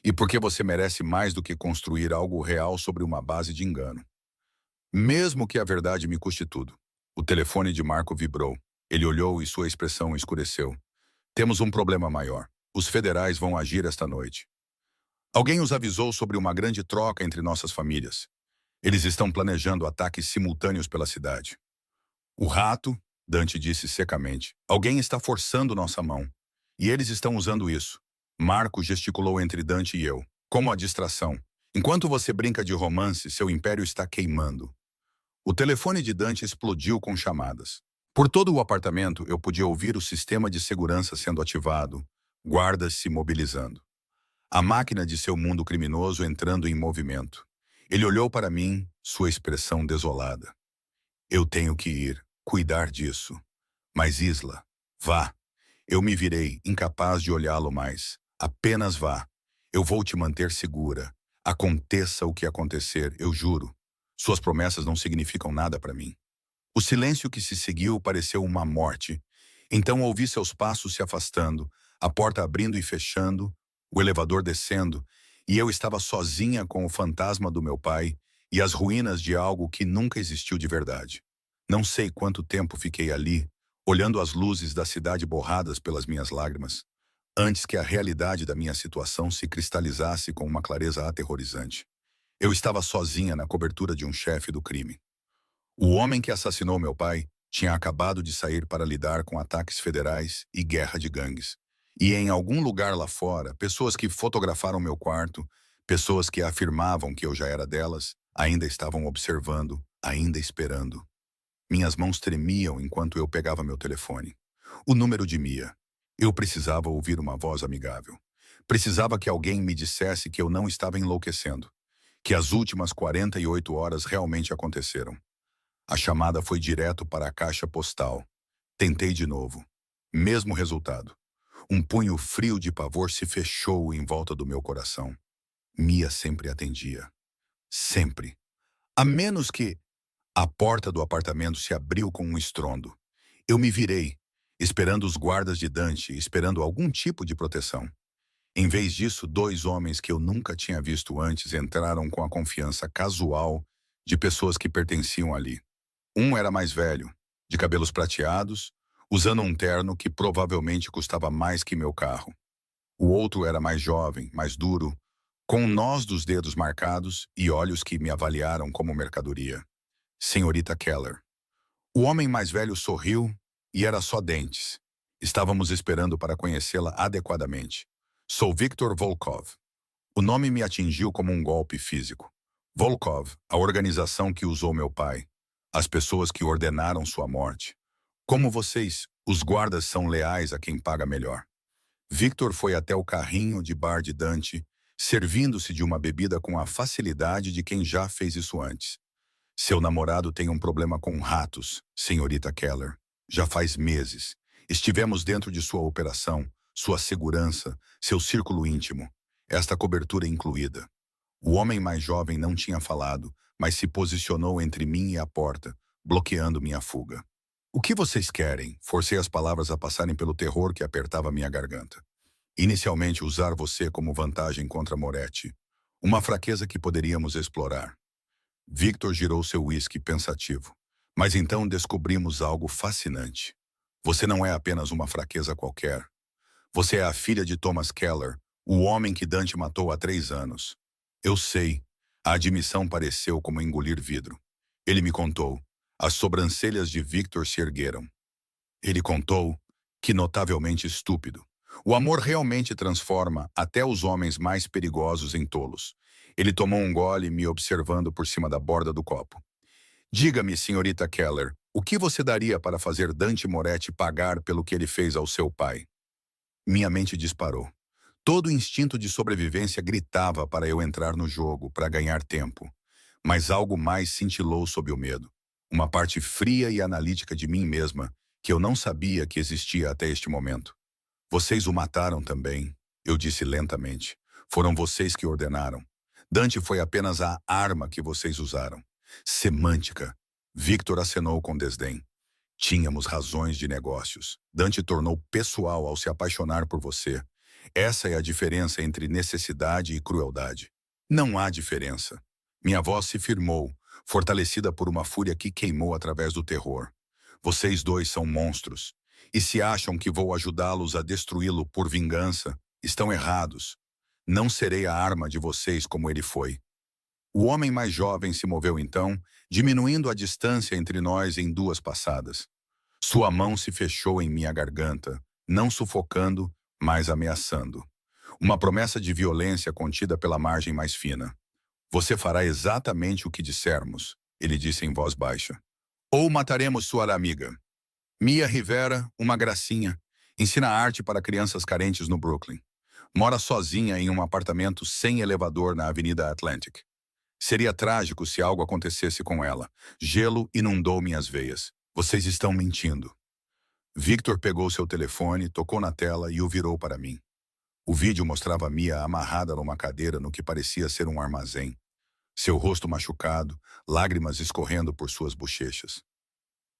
E por que você merece mais do que construir algo real sobre uma base de engano? Mesmo que a verdade me custe tudo. O telefone de Marco vibrou. Ele olhou e sua expressão escureceu. Temos um problema maior. Os federais vão agir esta noite. Alguém os avisou sobre uma grande troca entre nossas famílias. Eles estão planejando ataques simultâneos pela cidade. O rato, Dante disse secamente. Alguém está forçando nossa mão. E eles estão usando isso. Marco gesticulou entre Dante e eu, como a distração. Enquanto você brinca de romance, seu império está queimando. O telefone de Dante explodiu com chamadas. Por todo o apartamento, eu podia ouvir o sistema de segurança sendo ativado, guardas se mobilizando. A máquina de seu mundo criminoso entrando em movimento. Ele olhou para mim, sua expressão desolada. Eu tenho que ir, cuidar disso. Mas Isla, vá. Eu me virei, incapaz de olhá-lo mais. Apenas vá. Eu vou te manter segura. Aconteça o que acontecer, eu juro. Suas promessas não significam nada para mim. O silêncio que se seguiu pareceu uma morte. Então ouvi seus passos se afastando, a porta abrindo e fechando, o elevador descendo, e eu estava sozinha com o fantasma do meu pai e as ruínas de algo que nunca existiu de verdade. Não sei quanto tempo fiquei ali, olhando as luzes da cidade borradas pelas minhas lágrimas, antes que a realidade da minha situação se cristalizasse com uma clareza aterrorizante. Eu estava sozinha na cobertura de um chefe do crime. O homem que assassinou meu pai tinha acabado de sair para lidar com ataques federais e guerra de gangues. E em algum lugar lá fora, pessoas que fotografaram meu quarto, pessoas que afirmavam que eu já era delas, ainda estavam observando, ainda esperando. Minhas mãos tremiam enquanto eu pegava meu telefone. O número de Mia. Eu precisava ouvir uma voz amigável. Precisava que alguém me dissesse que eu não estava enlouquecendo, que as últimas 48 horas realmente aconteceram. A chamada foi direto para a caixa postal. Tentei de novo. Mesmo resultado. Um punho frio de pavor se fechou em volta do meu coração. Mia sempre atendia. Sempre. A menos que a porta do apartamento se abriu com um estrondo. Eu me virei, esperando os guardas de Dante, esperando algum tipo de proteção. Em vez disso, dois homens que eu nunca tinha visto antes entraram com a confiança casual de pessoas que pertenciam ali. Um era mais velho, de cabelos prateados, usando um terno que provavelmente custava mais que meu carro. O outro era mais jovem, mais duro, com nós dos dedos marcados e olhos que me avaliaram como mercadoria. Senhorita Keller. O homem mais velho sorriu e era só dentes. Estávamos esperando para conhecê-la adequadamente. Sou Viktor Volkov. O nome me atingiu como um golpe físico. Volkov, a organização que usou meu pai. As pessoas que ordenaram sua morte. Como vocês, os guardas são leais a quem paga melhor. Victor foi até o carrinho de bar de Dante, servindo-se de uma bebida com a facilidade de quem já fez isso antes. Seu namorado tem um problema com ratos, senhorita Keller. Já faz meses. Estivemos dentro de sua operação, sua segurança, seu círculo íntimo. Esta cobertura incluída. O homem mais jovem não tinha falado, mas se posicionou entre mim e a porta, bloqueando minha fuga. O que vocês querem? Forcei as palavras a passarem pelo terror que apertava minha garganta. Inicialmente usar você como vantagem contra Moretti. Uma fraqueza que poderíamos explorar. Victor girou seu uísque pensativo. Mas então descobrimos algo fascinante. Você não é apenas uma fraqueza qualquer. Você é a filha de Thomas Keller, o homem que Dante matou há 3 anos. Eu sei. A admissão pareceu como engolir vidro. Ele me contou. As sobrancelhas de Victor se ergueram. Ele contou, que notavelmente estúpido. O amor realmente transforma até os homens mais perigosos em tolos. Ele tomou um gole, me observando por cima da borda do copo. Diga-me, senhorita Keller, o que você daria para fazer Dante Moretti pagar pelo que ele fez ao seu pai? Minha mente disparou. Todo o instinto de sobrevivência gritava para eu entrar no jogo, para ganhar tempo. Mas algo mais cintilou sob o medo. Uma parte fria e analítica de mim mesma, que eu não sabia que existia até este momento. Vocês o mataram também, eu disse lentamente. Foram vocês que ordenaram. Dante foi apenas a arma que vocês usaram. Semântica. Victor acenou com desdém. Tínhamos razões de negócios. Dante tornou pessoal ao se apaixonar por você. Essa é a diferença entre necessidade e crueldade. Não há diferença. Minha voz se firmou, fortalecida por uma fúria que queimou através do terror. Vocês dois são monstros. E se acham que vou ajudá-los a destruí-lo por vingança, estão errados. Não serei a arma de vocês como ele foi. O homem mais jovem se moveu então, diminuindo a distância entre nós em duas passadas. Sua mão se fechou em minha garganta, não sufocando, mas ameaçando. Uma promessa de violência contida pela margem mais fina. Você fará exatamente o que dissermos, ele disse em voz baixa. Ou mataremos sua amiga. Mia Rivera, uma gracinha, ensina arte para crianças carentes no Brooklyn. Mora sozinha em um apartamento sem elevador na Avenida Atlantic. Seria trágico se algo acontecesse com ela. Gelo inundou minhas veias. Vocês estão mentindo. Victor pegou seu telefone, tocou na tela e o virou para mim. O vídeo mostrava Mia amarrada numa cadeira no que parecia ser um armazém. Seu rosto machucado, lágrimas escorrendo por suas bochechas.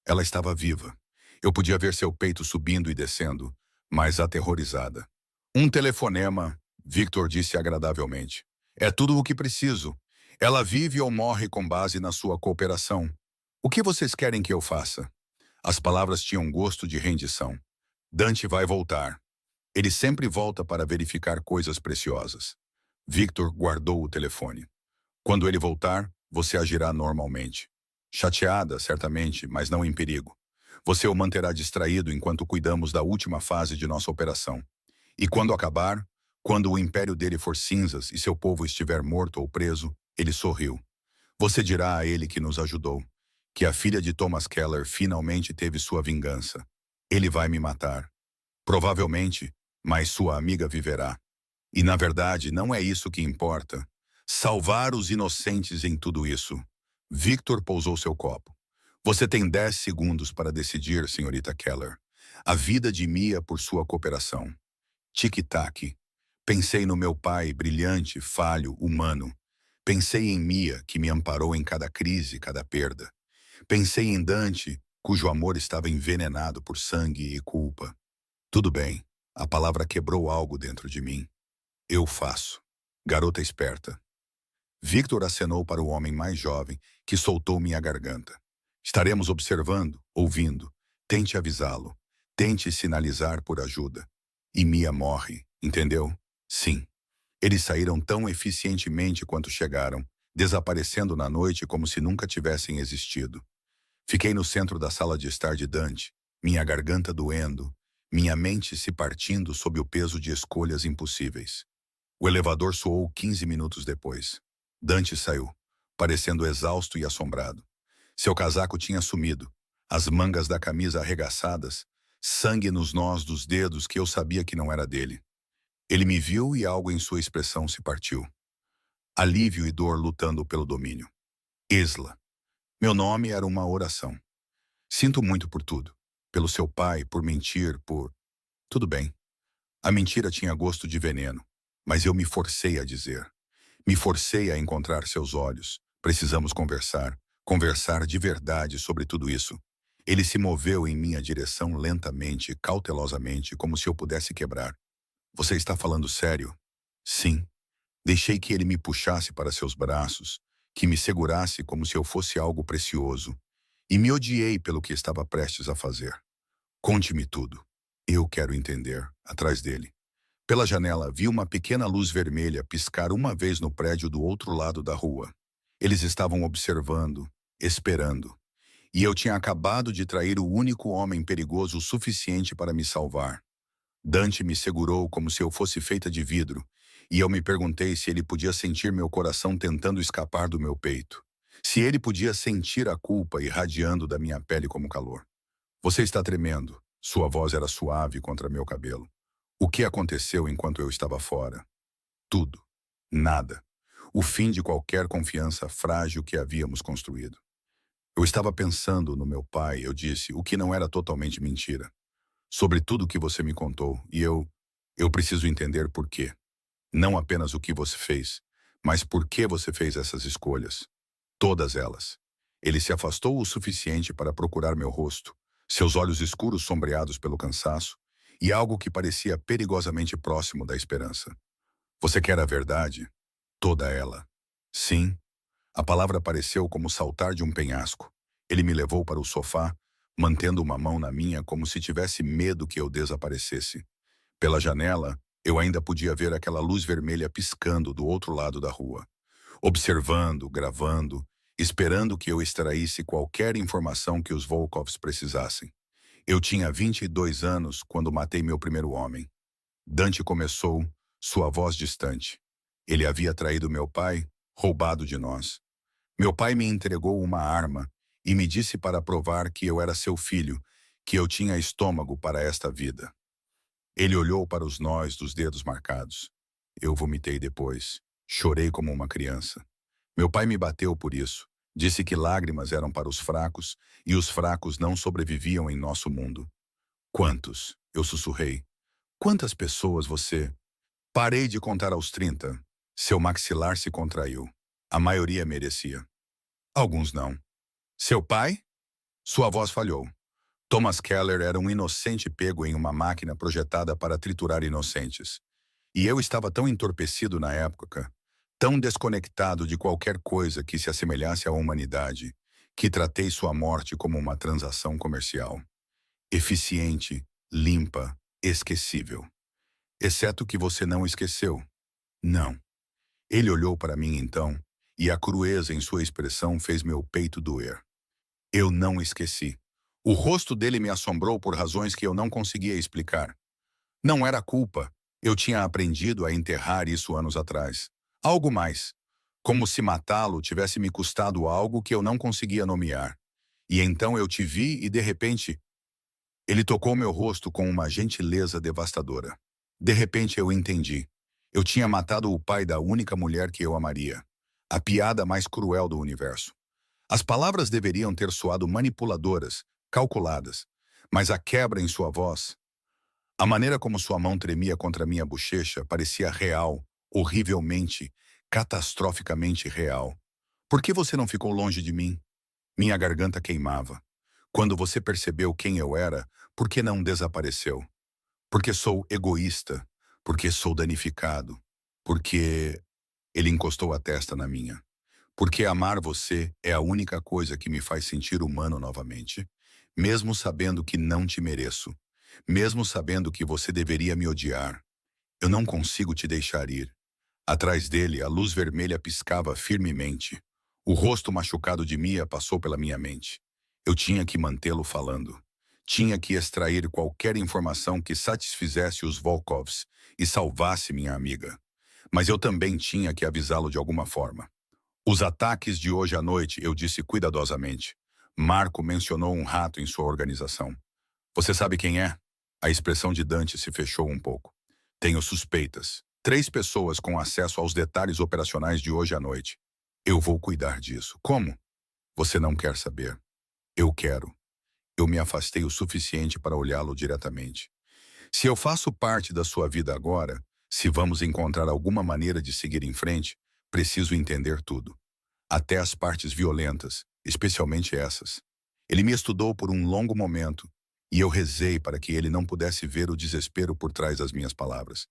Ela estava viva. Eu podia ver seu peito subindo e descendo, mas aterrorizada. Um telefonema, Victor disse agradavelmente. É tudo o que preciso. Ela vive ou morre com base na sua cooperação. O que vocês querem que eu faça? As palavras tinham gosto de rendição. Dante vai voltar. Ele sempre volta para verificar coisas preciosas. Victor guardou o telefone. Quando ele voltar, você agirá normalmente. Chateada, certamente, mas não em perigo. Você o manterá distraído enquanto cuidamos da última fase de nossa operação. E quando acabar, quando o império dele for cinzas e seu povo estiver morto ou preso, ele sorriu. Você dirá a ele que nos ajudou, que a filha de Thomas Keller finalmente teve sua vingança. Ele vai me matar. Provavelmente, mas sua amiga viverá. E na verdade, não é isso que importa. Salvar os inocentes em tudo isso. Victor pousou seu copo. Você tem 10 segundos para decidir, senhorita Keller. A vida de Mia por sua cooperação. Tic-tac. Pensei no meu pai, brilhante, falho, humano. Pensei em Mia, que me amparou em cada crise, cada perda. Pensei em Dante, cujo amor estava envenenado por sangue e culpa. Tudo bem. A palavra quebrou algo dentro de mim. Eu faço. Garota esperta. Victor acenou para o homem mais jovem, que soltou minha garganta. Estaremos observando, ouvindo. Tente avisá-lo. Tente sinalizar por ajuda. E Mia morre, entendeu? Sim. Eles saíram tão eficientemente quanto chegaram, desaparecendo na noite como se nunca tivessem existido. Fiquei no centro da sala de estar de Dante, minha garganta doendo, minha mente se partindo sob o peso de escolhas impossíveis. O elevador soou 15 minutos depois. Dante saiu, parecendo exausto e assombrado. Seu casaco tinha sumido, as mangas da camisa arregaçadas, sangue nos nós dos dedos que eu sabia que não era dele. Ele me viu e algo em sua expressão se partiu. Alívio e dor lutando pelo domínio. Isla. Meu nome era uma oração. Sinto muito por tudo. Pelo seu pai, por mentir, por... Tudo bem. A mentira tinha gosto de veneno, mas eu me forcei a dizer. Me forcei a encontrar seus olhos. Precisamos conversar. Conversar de verdade sobre tudo isso. Ele se moveu em minha direção lentamente, cautelosamente, como se eu pudesse quebrar. Você está falando sério? Sim. Deixei que ele me puxasse para seus braços, que me segurasse como se eu fosse algo precioso, e me odiei pelo que estava prestes a fazer. Conte-me tudo. Eu quero entender, atrás dele. Pela janela, vi uma pequena luz vermelha piscar uma vez no prédio do outro lado da rua. Eles estavam observando, esperando. E eu tinha acabado de trair o único homem perigoso o suficiente para me salvar. Dante me segurou como se eu fosse feita de vidro, e eu me perguntei se ele podia sentir meu coração tentando escapar do meu peito. Se ele podia sentir a culpa irradiando da minha pele como calor. Você está tremendo. Sua voz era suave contra meu cabelo. O que aconteceu enquanto eu estava fora? Tudo. Nada. O fim de qualquer confiança frágil que havíamos construído. Eu estava pensando no meu pai, eu disse, o que não era totalmente mentira. Sobre tudo o que você me contou, e eu preciso entender por quê. Não apenas o que você fez, mas por que você fez essas escolhas. Todas elas. Ele se afastou o suficiente para procurar meu rosto, seus olhos escuros sombreados pelo cansaço, e algo que parecia perigosamente próximo da esperança. Você quer a verdade? Toda ela. Sim. A palavra pareceu como saltar de um penhasco. Ele me levou para o sofá, mantendo uma mão na minha como se tivesse medo que eu desaparecesse. Pela janela, eu ainda podia ver aquela luz vermelha piscando do outro lado da rua. observando, gravando, esperando que eu extraísse qualquer informação que os Volkovs precisassem. Eu tinha 22 anos quando matei meu primeiro homem. Dante começou, sua voz distante. Ele havia traído meu pai, roubado de nós. Meu pai me entregou uma arma e me disse para provar que eu era seu filho, que eu tinha estômago para esta vida. Ele olhou para os nós dos dedos marcados. Eu vomitei depois. Chorei como uma criança. Meu pai me bateu por isso. Disse que lágrimas eram para os fracos e os fracos não sobreviviam em nosso mundo. Quantos? Eu sussurrei. Quantas pessoas você... Parei de contar aos 30. Seu maxilar se contraiu. A maioria merecia. Alguns não. Seu pai? Sua voz falhou. Thomas Keller era um inocente pego em uma máquina projetada para triturar inocentes. E eu estava tão entorpecido na época, tão desconectado de qualquer coisa que se assemelhasse à humanidade, que tratei sua morte como uma transação comercial. Eficiente, limpa, esquecível. Exceto que você não esqueceu. Não. Ele olhou para mim então, e a crueza em sua expressão fez meu peito doer. Eu não esqueci. O rosto dele me assombrou por razões que eu não conseguia explicar. Não era culpa. Eu tinha aprendido a enterrar isso anos atrás. Algo mais. Como se matá-lo tivesse me custado algo que eu não conseguia nomear. E então eu te vi e, de repente, ele tocou meu rosto com uma gentileza devastadora. De repente eu entendi. Eu tinha matado o pai da única mulher que eu amaria. A piada mais cruel do universo. As palavras deveriam ter soado manipuladoras, calculadas, mas a quebra em sua voz, a maneira como sua mão tremia contra minha bochecha parecia real, horrivelmente, catastroficamente real. Por que você não ficou longe de mim? Minha garganta queimava. Quando você percebeu quem eu era, por que não desapareceu? Porque sou egoísta, porque sou danificado, porque... Ele encostou a testa na minha. Porque amar você é a única coisa que me faz sentir humano novamente, mesmo sabendo que não te mereço, mesmo sabendo que você deveria me odiar. Eu não consigo te deixar ir. Atrás dele, a luz vermelha piscava firmemente. O rosto machucado de Mia passou pela minha mente. Eu tinha que mantê-lo falando. Tinha que extrair qualquer informação que satisfizesse os Volkovs e salvasse minha amiga. Mas eu também tinha que avisá-lo de alguma forma. Os ataques de hoje à noite, eu disse cuidadosamente. Marco mencionou um rato em sua organização. Você sabe quem é? A expressão de Dante se fechou um pouco. Tenho suspeitas. 3 pessoas com acesso aos detalhes operacionais de hoje à noite. Eu vou cuidar disso. Como? Você não quer saber. Eu quero. Eu me afastei o suficiente para olhá-lo diretamente. Se eu faço parte da sua vida agora, se vamos encontrar alguma maneira de seguir em frente, preciso entender tudo. Até as partes violentas, especialmente essas. Ele me estudou por um longo momento, e eu rezei para que ele não pudesse ver o desespero por trás das minhas palavras.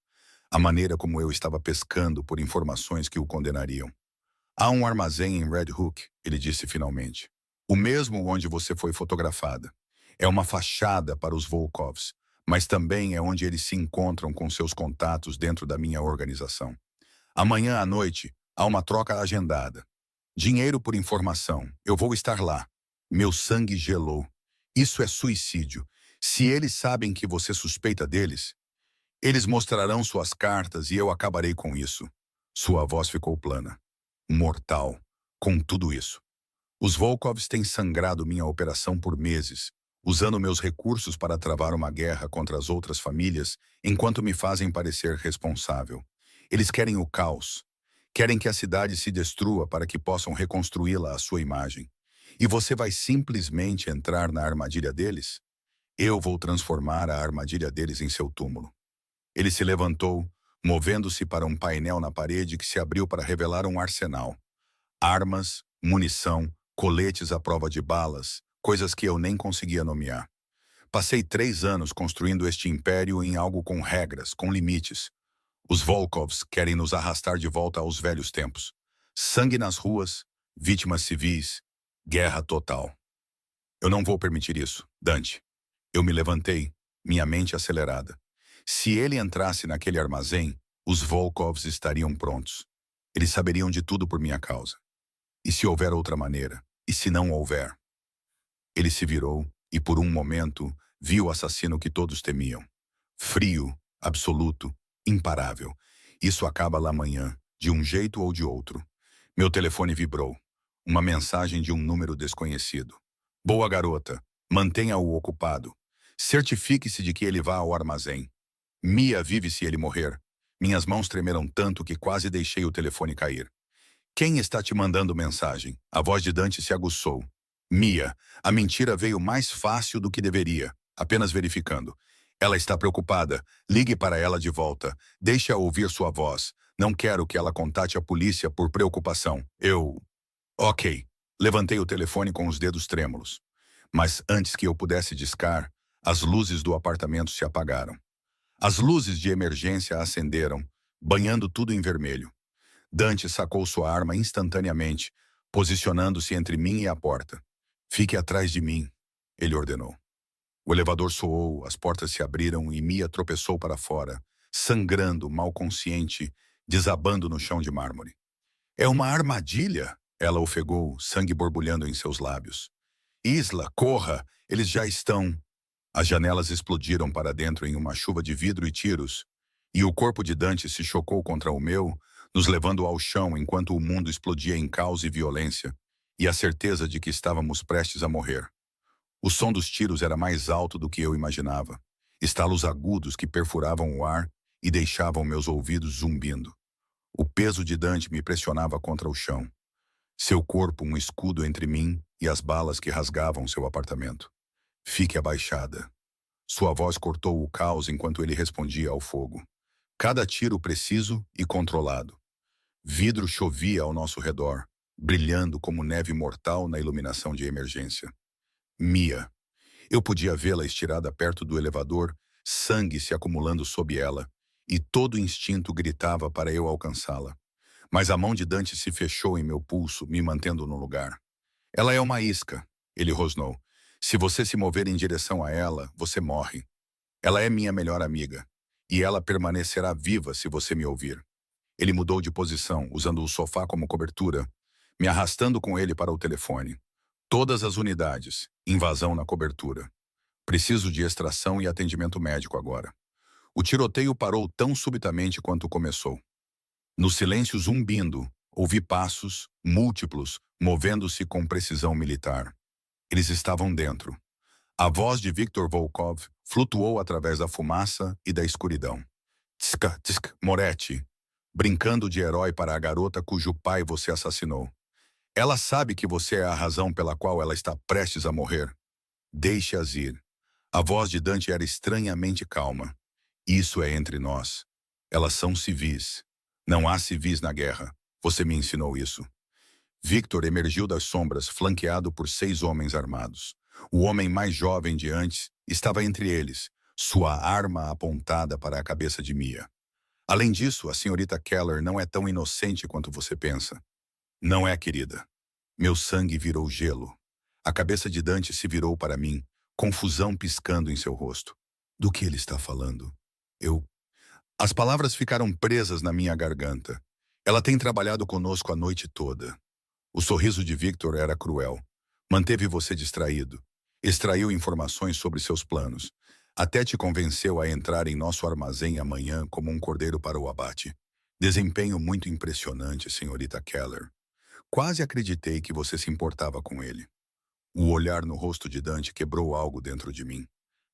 A maneira como eu estava pescando por informações que o condenariam. Há um armazém em Red Hook, ele disse finalmente. O mesmo onde você foi fotografada. É uma fachada para os Volkovs, mas também é onde eles se encontram com seus contatos dentro da minha organização. Amanhã à noite, há uma troca agendada. Dinheiro por informação. Eu vou estar lá. Meu sangue gelou. Isso é suicídio. Se eles sabem que você suspeita deles, eles mostrarão suas cartas e eu acabarei com isso. Sua voz ficou plana. Mortal. Com tudo isso. Os Volkovs têm sangrado minha operação por meses, usando meus recursos para travar uma guerra contra as outras famílias, enquanto me fazem parecer responsável. Eles querem o caos. Querem que a cidade se destrua para que possam reconstruí-la à sua imagem. E você vai simplesmente entrar na armadilha deles? Eu vou transformar a armadilha deles em seu túmulo. Ele se levantou, movendo-se para um painel na parede que se abriu para revelar um arsenal. Armas, munição, coletes à prova de balas, coisas que eu nem conseguia nomear. Passei 3 anos construindo este império em algo com regras, com limites. Os Volkovs querem nos arrastar de volta aos velhos tempos. Sangue nas ruas, vítimas civis, guerra total. Eu não vou permitir isso, Dante. Eu me levantei, minha mente acelerada. Se ele entrasse naquele armazém, os Volkovs estariam prontos. Eles saberiam de tudo por minha causa. E se houver outra maneira? E se não houver? Ele se virou e, por um momento, viu o assassino que todos temiam. Frio, absoluto, imparável. Isso acaba lá amanhã, de um jeito ou de outro. Meu telefone vibrou. Uma mensagem de um número desconhecido. Boa garota, mantenha-o ocupado. Certifique-se de que ele vá ao armazém. Mia vive se ele morrer. Minhas mãos tremeram tanto que quase deixei o telefone cair. Quem está te mandando mensagem? A voz de Dante se aguçou. Mia, a mentira veio mais fácil do que deveria. Apenas verificando. Ela está preocupada. Ligue para ela de volta. Deixe-a ouvir sua voz. Não quero que ela contate a polícia por preocupação. Ok. Levantei o telefone com os dedos trêmulos. Mas antes que eu pudesse discar, as luzes do apartamento se apagaram. As luzes de emergência acenderam, banhando tudo em vermelho. Dante sacou sua arma instantaneamente, posicionando-se entre mim e a porta. Fique atrás de mim, ele ordenou. O elevador soou, as portas se abriram e Mia tropeçou para fora, sangrando, mal consciente, desabando no chão de mármore. É uma armadilha, ela ofegou, sangue borbulhando em seus lábios. Isla, corra, eles já estão... As janelas explodiram para dentro em uma chuva de vidro e tiros, e o corpo de Dante se chocou contra o meu, nos levando ao chão enquanto o mundo explodia em caos e violência, e a certeza de que estávamos prestes a morrer. O som dos tiros era mais alto do que eu imaginava, estalos agudos que perfuravam o ar e deixavam meus ouvidos zumbindo. O peso de Dante me pressionava contra o chão, seu corpo um escudo entre mim e as balas que rasgavam seu apartamento. Fique abaixada. Sua voz cortou o caos enquanto ele respondia ao fogo. Cada tiro preciso e controlado. Vidro chovia ao nosso redor, brilhando como neve mortal na iluminação de emergência. Mia. Eu podia vê-la estirada perto do elevador, sangue se acumulando sob ela, e todo instinto gritava para eu alcançá-la. Mas a mão de Dante se fechou em meu pulso, me mantendo no lugar. Ela é uma isca, ele rosnou. Se você se mover em direção a ela, você morre. Ela é minha melhor amiga, e ela permanecerá viva se você me ouvir. Ele mudou de posição, usando o sofá como cobertura, me arrastando com ele para o telefone. Todas as unidades, invasão na cobertura. Preciso de extração e atendimento médico agora. O tiroteio parou tão subitamente quanto começou. No silêncio zumbindo, ouvi passos, múltiplos, movendo-se com precisão militar. Eles estavam dentro. A voz de Viktor Volkov flutuou através da fumaça e da escuridão. Tska, tsk, Moretti, brincando de herói para a garota cujo pai você assassinou. Ela sabe que você é a razão pela qual ela está prestes a morrer. Deixe-as ir. A voz de Dante era estranhamente calma. Isso é entre nós. Elas são civis. Não há civis na guerra. Você me ensinou isso. Victor emergiu das sombras, flanqueado por 6 homens armados. O homem mais jovem de antes estava entre eles, sua arma apontada para a cabeça de Mia. Além disso, a senhorita Keller não é tão inocente quanto você pensa. Não é, querida. Meu sangue virou gelo. A cabeça de Dante se virou para mim, confusão piscando em seu rosto. Do que ele está falando? As palavras ficaram presas na minha garganta. Ela tem trabalhado conosco a noite toda. O sorriso de Victor era cruel. Manteve você distraído. Extraiu informações sobre seus planos. Até te convenceu a entrar em nosso armazém amanhã como um cordeiro para o abate. Desempenho muito impressionante, senhorita Keller. Quase acreditei que você se importava com ele. O olhar no rosto de Dante quebrou algo dentro de mim.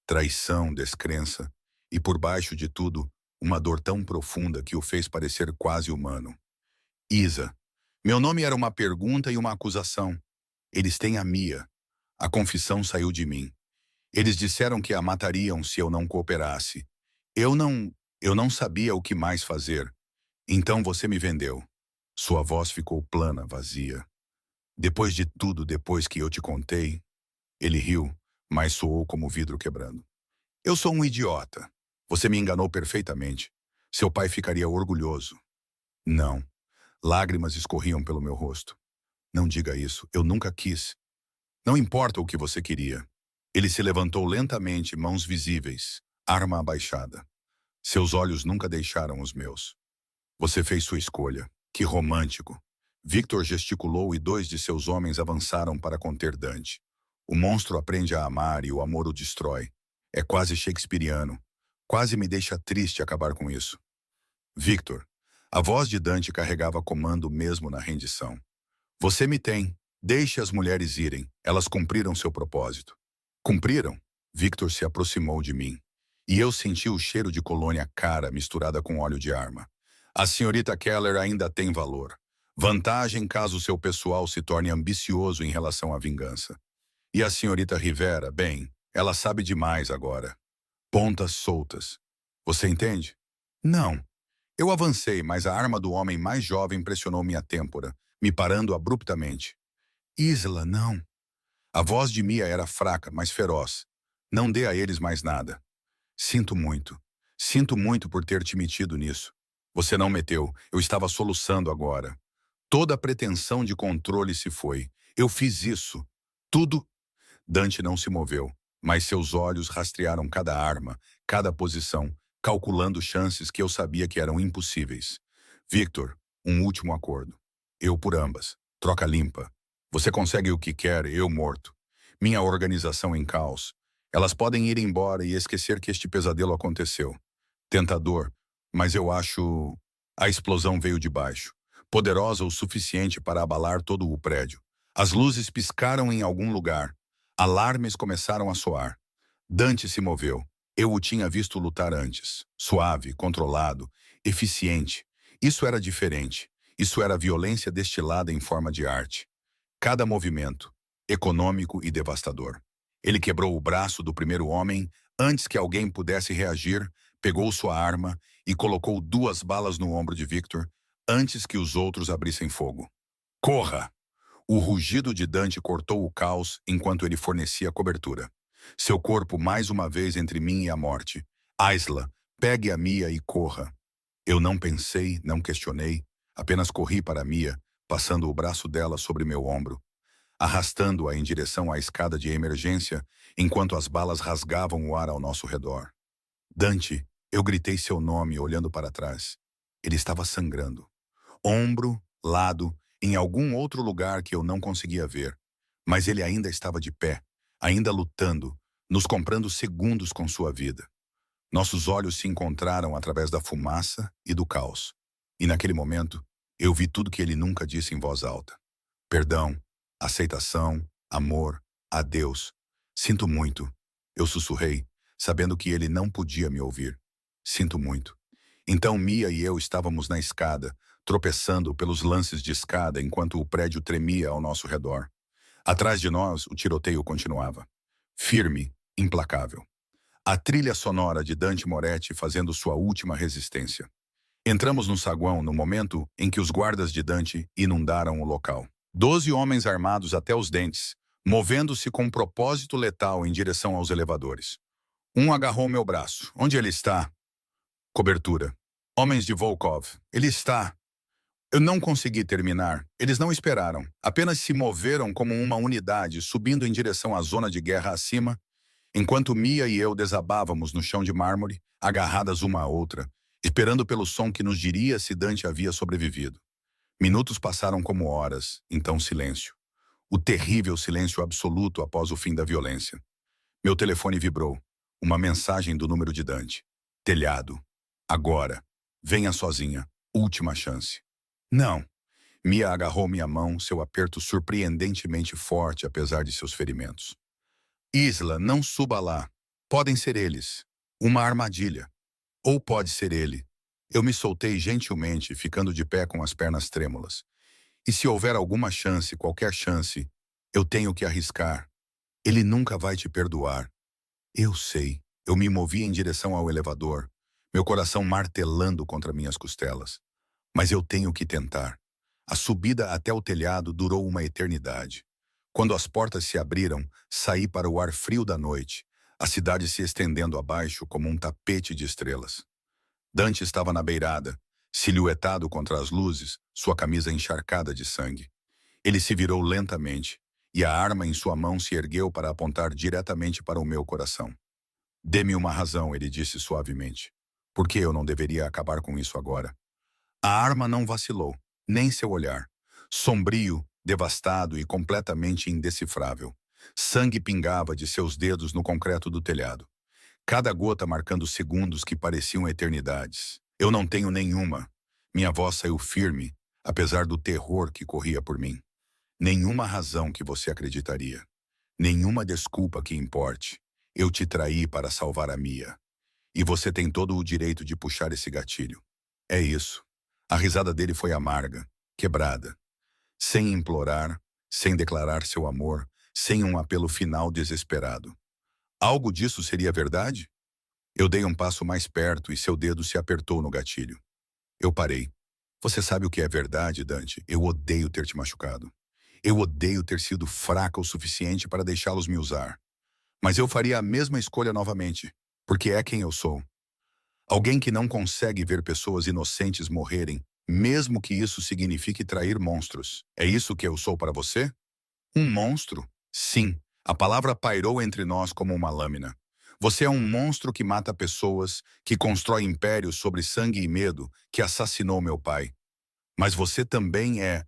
Traição, descrença e, por baixo de tudo, uma dor tão profunda que o fez parecer quase humano. Isa. Meu nome era uma pergunta e uma acusação. Eles têm a Mia. A confissão saiu de mim. Eles disseram que a matariam se eu não cooperasse. Eu não sabia o que mais fazer. Então você me vendeu. Sua voz ficou plana, vazia. Depois de tudo, depois que eu te contei... Ele riu, mas soou como vidro quebrando. Eu sou um idiota. Você me enganou perfeitamente. Seu pai ficaria orgulhoso. Não. Lágrimas escorriam pelo meu rosto. Não diga isso, eu nunca quis. Não importa o que você queria. Ele se levantou lentamente, mãos visíveis, arma abaixada. Seus olhos nunca deixaram os meus. Você fez sua escolha. Que romântico! Victor gesticulou e 2 de seus homens avançaram para conter Dante. O monstro aprende a amar e o amor o destrói. É quase shakespeariano. Quase me deixa triste acabar com isso. Victor, a voz de Dante carregava comando mesmo na rendição. Você me tem. Deixe as mulheres irem. Elas cumpriram seu propósito. Cumpriram? Victor se aproximou de mim. E eu senti o cheiro de colônia cara misturada com óleo de arma. A senhorita Keller ainda tem valor. Vantagem caso seu pessoal se torne ambicioso em relação à vingança. E a senhorita Rivera, bem, ela sabe demais agora. Pontas soltas. Você entende? Não. Eu avancei, mas a arma do homem mais jovem pressionou minha têmpora, me parando abruptamente. Isla, não. A voz de Mia era fraca, mas feroz. Não dê a eles mais nada. Sinto muito. Sinto muito por ter te metido nisso. Você não meteu, eu estava soluçando agora. Toda a pretensão de controle se foi. Eu fiz isso. Tudo. Dante não se moveu, mas seus olhos rastrearam cada arma, cada posição, calculando chances que eu sabia que eram impossíveis. Victor, um último acordo. Eu por ambas. Troca limpa. Você consegue o que quer, eu morto. Minha organização em caos. Elas podem ir embora e esquecer que este pesadelo aconteceu. Tentador, mas eu acho... A explosão veio de baixo, poderosa o suficiente para abalar todo o prédio. As luzes piscaram em algum lugar. Alarmes começaram a soar. Dante se moveu. Eu o tinha visto lutar antes. Suave, controlado, eficiente. Isso era diferente. Isso era violência destilada em forma de arte. Cada movimento, econômico e devastador. Ele quebrou o braço do primeiro homem antes que alguém pudesse reagir, pegou sua arma e colocou 2 balas no ombro de Victor antes que os outros abrissem fogo. Corra! O rugido de Dante cortou o caos enquanto ele fornecia cobertura. Seu corpo mais uma vez entre mim e a morte. Aisla, pegue a Mia e corra. Eu não pensei, não questionei, apenas corri para Mia, passando o braço dela sobre meu ombro, arrastando-a em direção à escada de emergência, enquanto as balas rasgavam o ar ao nosso redor. Dante, eu gritei seu nome olhando para trás. Ele estava sangrando. Ombro, lado, em algum outro lugar que eu não conseguia ver. Mas ele ainda estava de pé, ainda lutando, nos comprando segundos com sua vida. Nossos olhos se encontraram através da fumaça e do caos. E naquele momento, eu vi tudo que ele nunca disse em voz alta. Perdão, aceitação, amor, adeus. Sinto muito. Eu sussurrei, sabendo que ele não podia me ouvir. Sinto muito. Então Mia e eu estávamos na escada, tropeçando pelos lances de escada enquanto o prédio tremia ao nosso redor. Atrás de nós, o tiroteio continuava. Firme, implacável. A trilha sonora de Dante Moretti fazendo sua última resistência. Entramos no saguão no momento em que os guardas de Dante inundaram o local. 12 homens armados até os dentes, movendo-se com um propósito letal em direção aos elevadores. Um agarrou meu braço. Onde ele está? Cobertura. Homens de Volkov. Ele está... Eu não consegui terminar. Eles não esperaram. Apenas se moveram como uma unidade, subindo em direção à zona de guerra acima, enquanto Mia e eu desabávamos no chão de mármore, agarradas uma à outra, esperando pelo som que nos diria se Dante havia sobrevivido. Minutos passaram como horas, então silêncio. O terrível silêncio absoluto após o fim da violência. Meu telefone vibrou. Uma mensagem do número de Dante. Telhado. Agora. Venha sozinha. Última chance. Não. Mia agarrou minha mão, seu aperto surpreendentemente forte apesar de seus ferimentos. Isla, não suba lá. Podem ser eles. Uma armadilha. Ou pode ser ele. Eu me soltei gentilmente, ficando de pé com as pernas trêmulas. E se houver alguma chance, qualquer chance, eu tenho que arriscar. Ele nunca vai te perdoar. Eu sei. Eu me movi em direção ao elevador, meu coração martelando contra minhas costelas. Mas eu tenho que tentar. A subida até o telhado durou uma eternidade. Quando as portas se abriram, saí para o ar frio da noite, a cidade se estendendo abaixo como um tapete de estrelas. Dante estava na beirada, silhuetado contra as luzes, sua camisa encharcada de sangue. Ele se virou lentamente, e a arma em sua mão se ergueu para apontar diretamente para o meu coração. Dê-me uma razão, ele disse suavemente. Por que eu não deveria acabar com isso agora? A arma não vacilou. nem seu olhar. Sombrio, devastado e completamente indecifrável. Sangue pingava de seus dedos no concreto do telhado, cada gota marcando segundos que pareciam eternidades. Eu não tenho nenhuma. Minha voz saiu firme, apesar do terror que corria por mim. Nenhuma razão que você acreditaria. Nenhuma desculpa que importe. Eu te traí para salvar a Mia. E você tem todo o direito de puxar esse gatilho. É isso. A risada dele foi amarga, quebrada. Sem implorar, sem declarar seu amor, sem um apelo final desesperado. Algo disso seria verdade? Eu dei um passo mais perto e seu dedo se apertou no gatilho. Eu parei. Você sabe o que é verdade, Dante? Eu odeio ter te machucado. Eu odeio ter sido fraca o suficiente para deixá-los me usar. Mas eu faria a mesma escolha novamente, porque é quem eu sou. Alguém que não consegue ver pessoas inocentes morrerem, mesmo que isso signifique trair monstros. É isso que eu sou para você? Um monstro? Sim, a palavra pairou entre nós como uma lâmina. Você é um monstro que mata pessoas, que constrói impérios sobre sangue e medo, que assassinou meu pai. Mas você também é...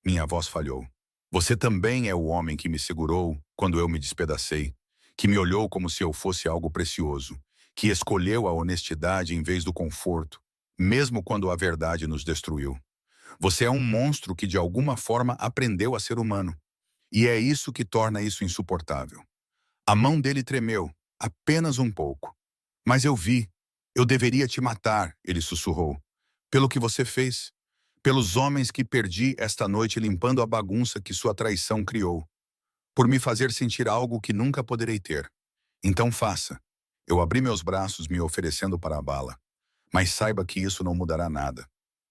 Minha voz falhou. Você também é o homem que me segurou quando eu me despedacei, que me olhou como se eu fosse algo precioso, que escolheu a honestidade em vez do conforto, mesmo quando a verdade nos destruiu. Você é um monstro que de alguma forma aprendeu a ser humano. E é isso que torna isso insuportável. A mão dele tremeu, apenas um pouco. Mas eu vi. Eu deveria te matar, ele sussurrou. Pelo que você fez. Pelos homens que perdi esta noite limpando a bagunça que sua traição criou. Por me fazer sentir algo que nunca poderei ter. Então faça. Eu abri meus braços me oferecendo para a bala. Mas saiba que isso não mudará nada.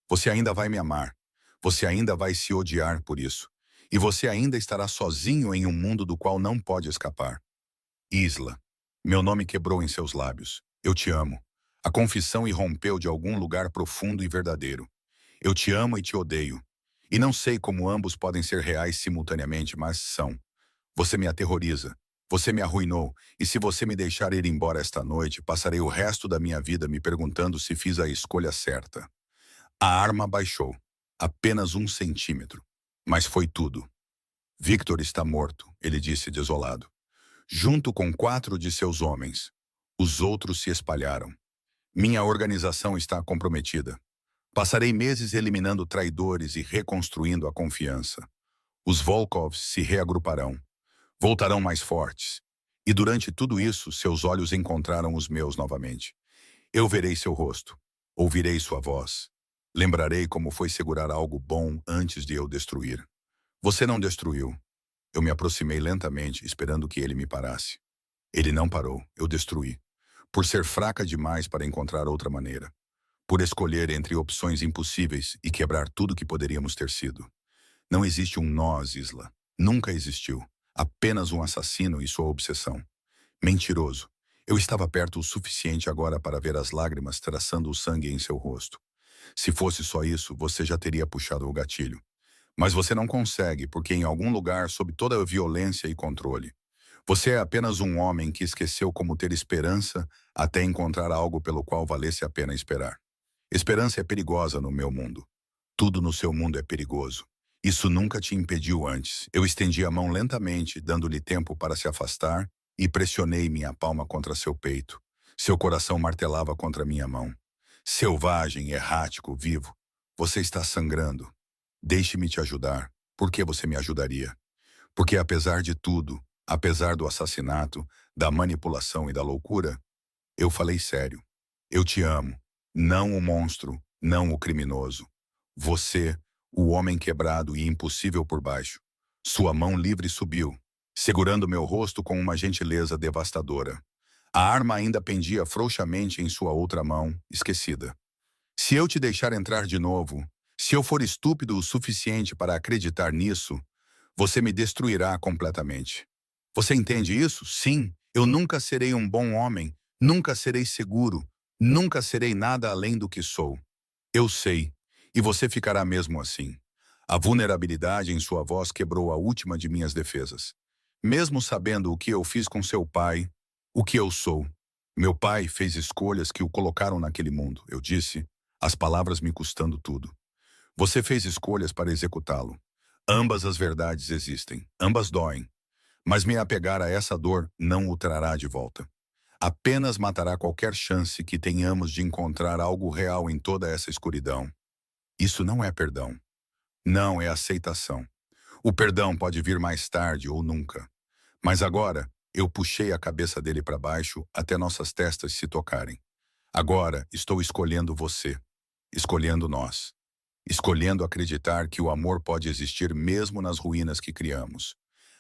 Você ainda vai me amar. Você ainda vai se odiar por isso. E você ainda estará sozinho em um mundo do qual não pode escapar. Isla. Meu nome quebrou em seus lábios. Eu te amo. A confissão irrompeu de algum lugar profundo e verdadeiro. Eu te amo e te odeio. E não sei como ambos podem ser reais simultaneamente, mas são. Você me aterroriza. Você me arruinou. E se você me deixar ir embora esta noite, passarei o resto da minha vida me perguntando se fiz a escolha certa. A arma baixou. Apenas 1 centímetro. Mas foi tudo. Victor está morto, ele disse desolado. Junto com 4 de seus homens. Os outros se espalharam. Minha organização está comprometida. Passarei meses eliminando traidores e reconstruindo a confiança. Os Volkovs se reagruparão. Voltarão mais fortes. E durante tudo isso, seus olhos encontraram os meus novamente. Eu verei seu rosto. Ouvirei sua voz. Lembrarei como foi segurar algo bom antes de eu destruir. Você não destruiu. Eu me aproximei lentamente, esperando que ele me parasse. Ele não parou. Eu destruí. Por ser fraca demais para encontrar outra maneira. Por escolher entre opções impossíveis e quebrar tudo que poderíamos ter sido. Não existe um nós, Isla. Nunca existiu. Apenas um assassino e sua obsessão. Mentiroso. Eu estava perto o suficiente agora para ver as lágrimas traçando o sangue em seu rosto. Se fosse só isso, você já teria puxado o gatilho. Mas você não consegue, porque em algum lugar, sob toda a violência e controle. Você é apenas um homem que esqueceu como ter esperança até encontrar algo pelo qual valesse a pena esperar. Esperança é perigosa no meu mundo. Tudo no seu mundo é perigoso. Isso nunca te impediu antes. Eu estendi a mão lentamente, dando-lhe tempo para se afastar, e pressionei minha palma contra seu peito. Seu coração martelava contra minha mão. Selvagem, errático, vivo. Você está sangrando. Deixe-me te ajudar. Por que você me ajudaria? Porque apesar de tudo, apesar do assassinato, da manipulação e da loucura, eu falei sério. Eu te amo. Não o monstro, não o criminoso. Você, o homem quebrado e impossível por baixo. Sua mão livre subiu, segurando meu rosto com uma gentileza devastadora. A arma ainda pendia frouxamente em sua outra mão, esquecida. Se eu te deixar entrar de novo, se eu for estúpido o suficiente para acreditar nisso, você me destruirá completamente. Você entende isso? Sim, eu nunca serei um bom homem, nunca serei seguro, nunca serei nada além do que sou. Eu sei, e você ficará mesmo assim. A vulnerabilidade em sua voz quebrou a última de minhas defesas. Mesmo sabendo o que eu fiz com seu pai, o que eu sou. Meu pai fez escolhas que o colocaram naquele mundo, eu disse, as palavras me custando tudo. Você fez escolhas para executá-lo. Ambas as verdades existem, ambas doem. Mas me apegar a essa dor não o trará de volta. Apenas matará qualquer chance que tenhamos de encontrar algo real em toda essa escuridão. Isso não é perdão. Não é aceitação. O perdão pode vir mais tarde ou nunca. Mas agora, eu puxei a cabeça dele para baixo até nossas testas se tocarem. Agora estou escolhendo você, escolhendo nós, escolhendo acreditar que o amor pode existir mesmo nas ruínas que criamos.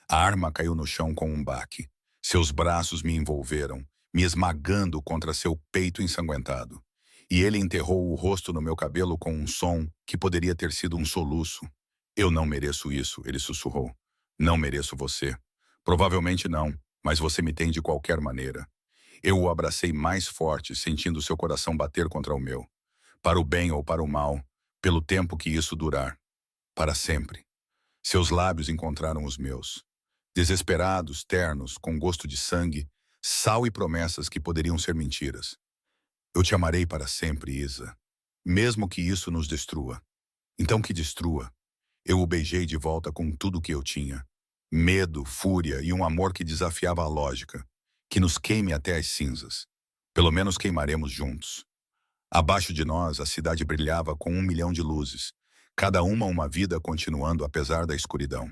A arma caiu no chão com um baque. Seus braços me envolveram, me esmagando contra seu peito ensanguentado. E ele enterrou o rosto no meu cabelo com um som que poderia ter sido um soluço. Eu não mereço isso, ele sussurrou. Não mereço você. Provavelmente não, mas você me tem de qualquer maneira. Eu o abracei mais forte, sentindo seu coração bater contra o meu. Para o bem ou para o mal, pelo tempo que isso durar. Para sempre. Seus lábios encontraram os meus. Desesperados, ternos, com gosto de sangue, sal e promessas que poderiam ser mentiras. Eu te amarei para sempre, Isa. Mesmo que isso nos destrua. Então que destrua. Eu o beijei de volta com tudo que eu tinha. Medo, fúria e um amor que desafiava a lógica. Que nos queime até as cinzas. Pelo menos queimaremos juntos. Abaixo de nós, a cidade brilhava com 1 milhão de luzes. Cada uma vida continuando apesar da escuridão.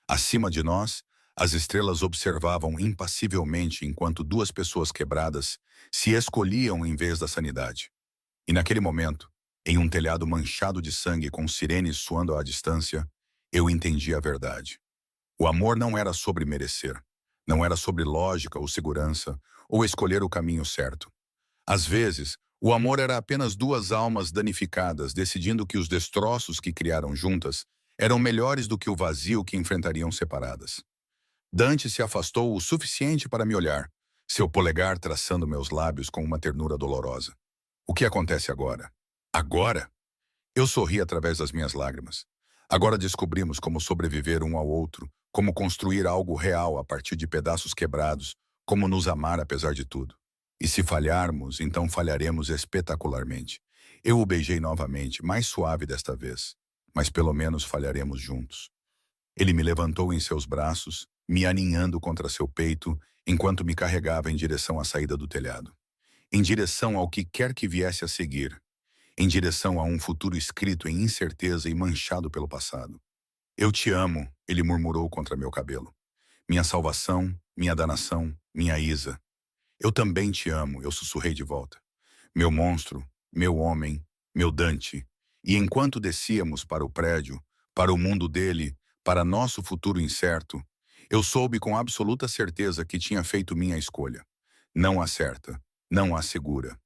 Acima de nós, as estrelas observavam impassivelmente enquanto duas pessoas quebradas se escolhiam em vez da sanidade. E naquele momento, em um telhado manchado de sangue com sirenes soando à distância, eu entendi a verdade. O amor não era sobre merecer. Não era sobre lógica ou segurança, ou escolher o caminho certo. Às vezes, o amor era apenas duas almas danificadas decidindo que os destroços que criaram juntas eram melhores do que o vazio que enfrentariam separadas. Dante se afastou o suficiente para me olhar, seu polegar traçando meus lábios com uma ternura dolorosa. O que acontece agora? Agora? Eu sorri através das minhas lágrimas. Agora descobrimos como sobreviver um ao outro, como construir algo real a partir de pedaços quebrados, como nos amar apesar de tudo. E se falharmos, então falharemos espetacularmente. Eu o beijei novamente, mais suave desta vez, mas pelo menos falharemos juntos. Ele me levantou em seus braços, me aninhando contra seu peito, enquanto me carregava em direção à saída do telhado. Em direção ao que quer que viesse a seguir. Em direção a um futuro escrito em incerteza e manchado pelo passado. Eu te amo, ele murmurou contra meu cabelo. Minha salvação, minha danação, minha Isa. Eu também te amo, eu sussurrei de volta. Meu monstro, meu homem, meu Dante. E enquanto descíamos para o prédio, para o mundo dele, para nosso futuro incerto, eu soube com absoluta certeza que tinha feito minha escolha. Não a certa, não a segura,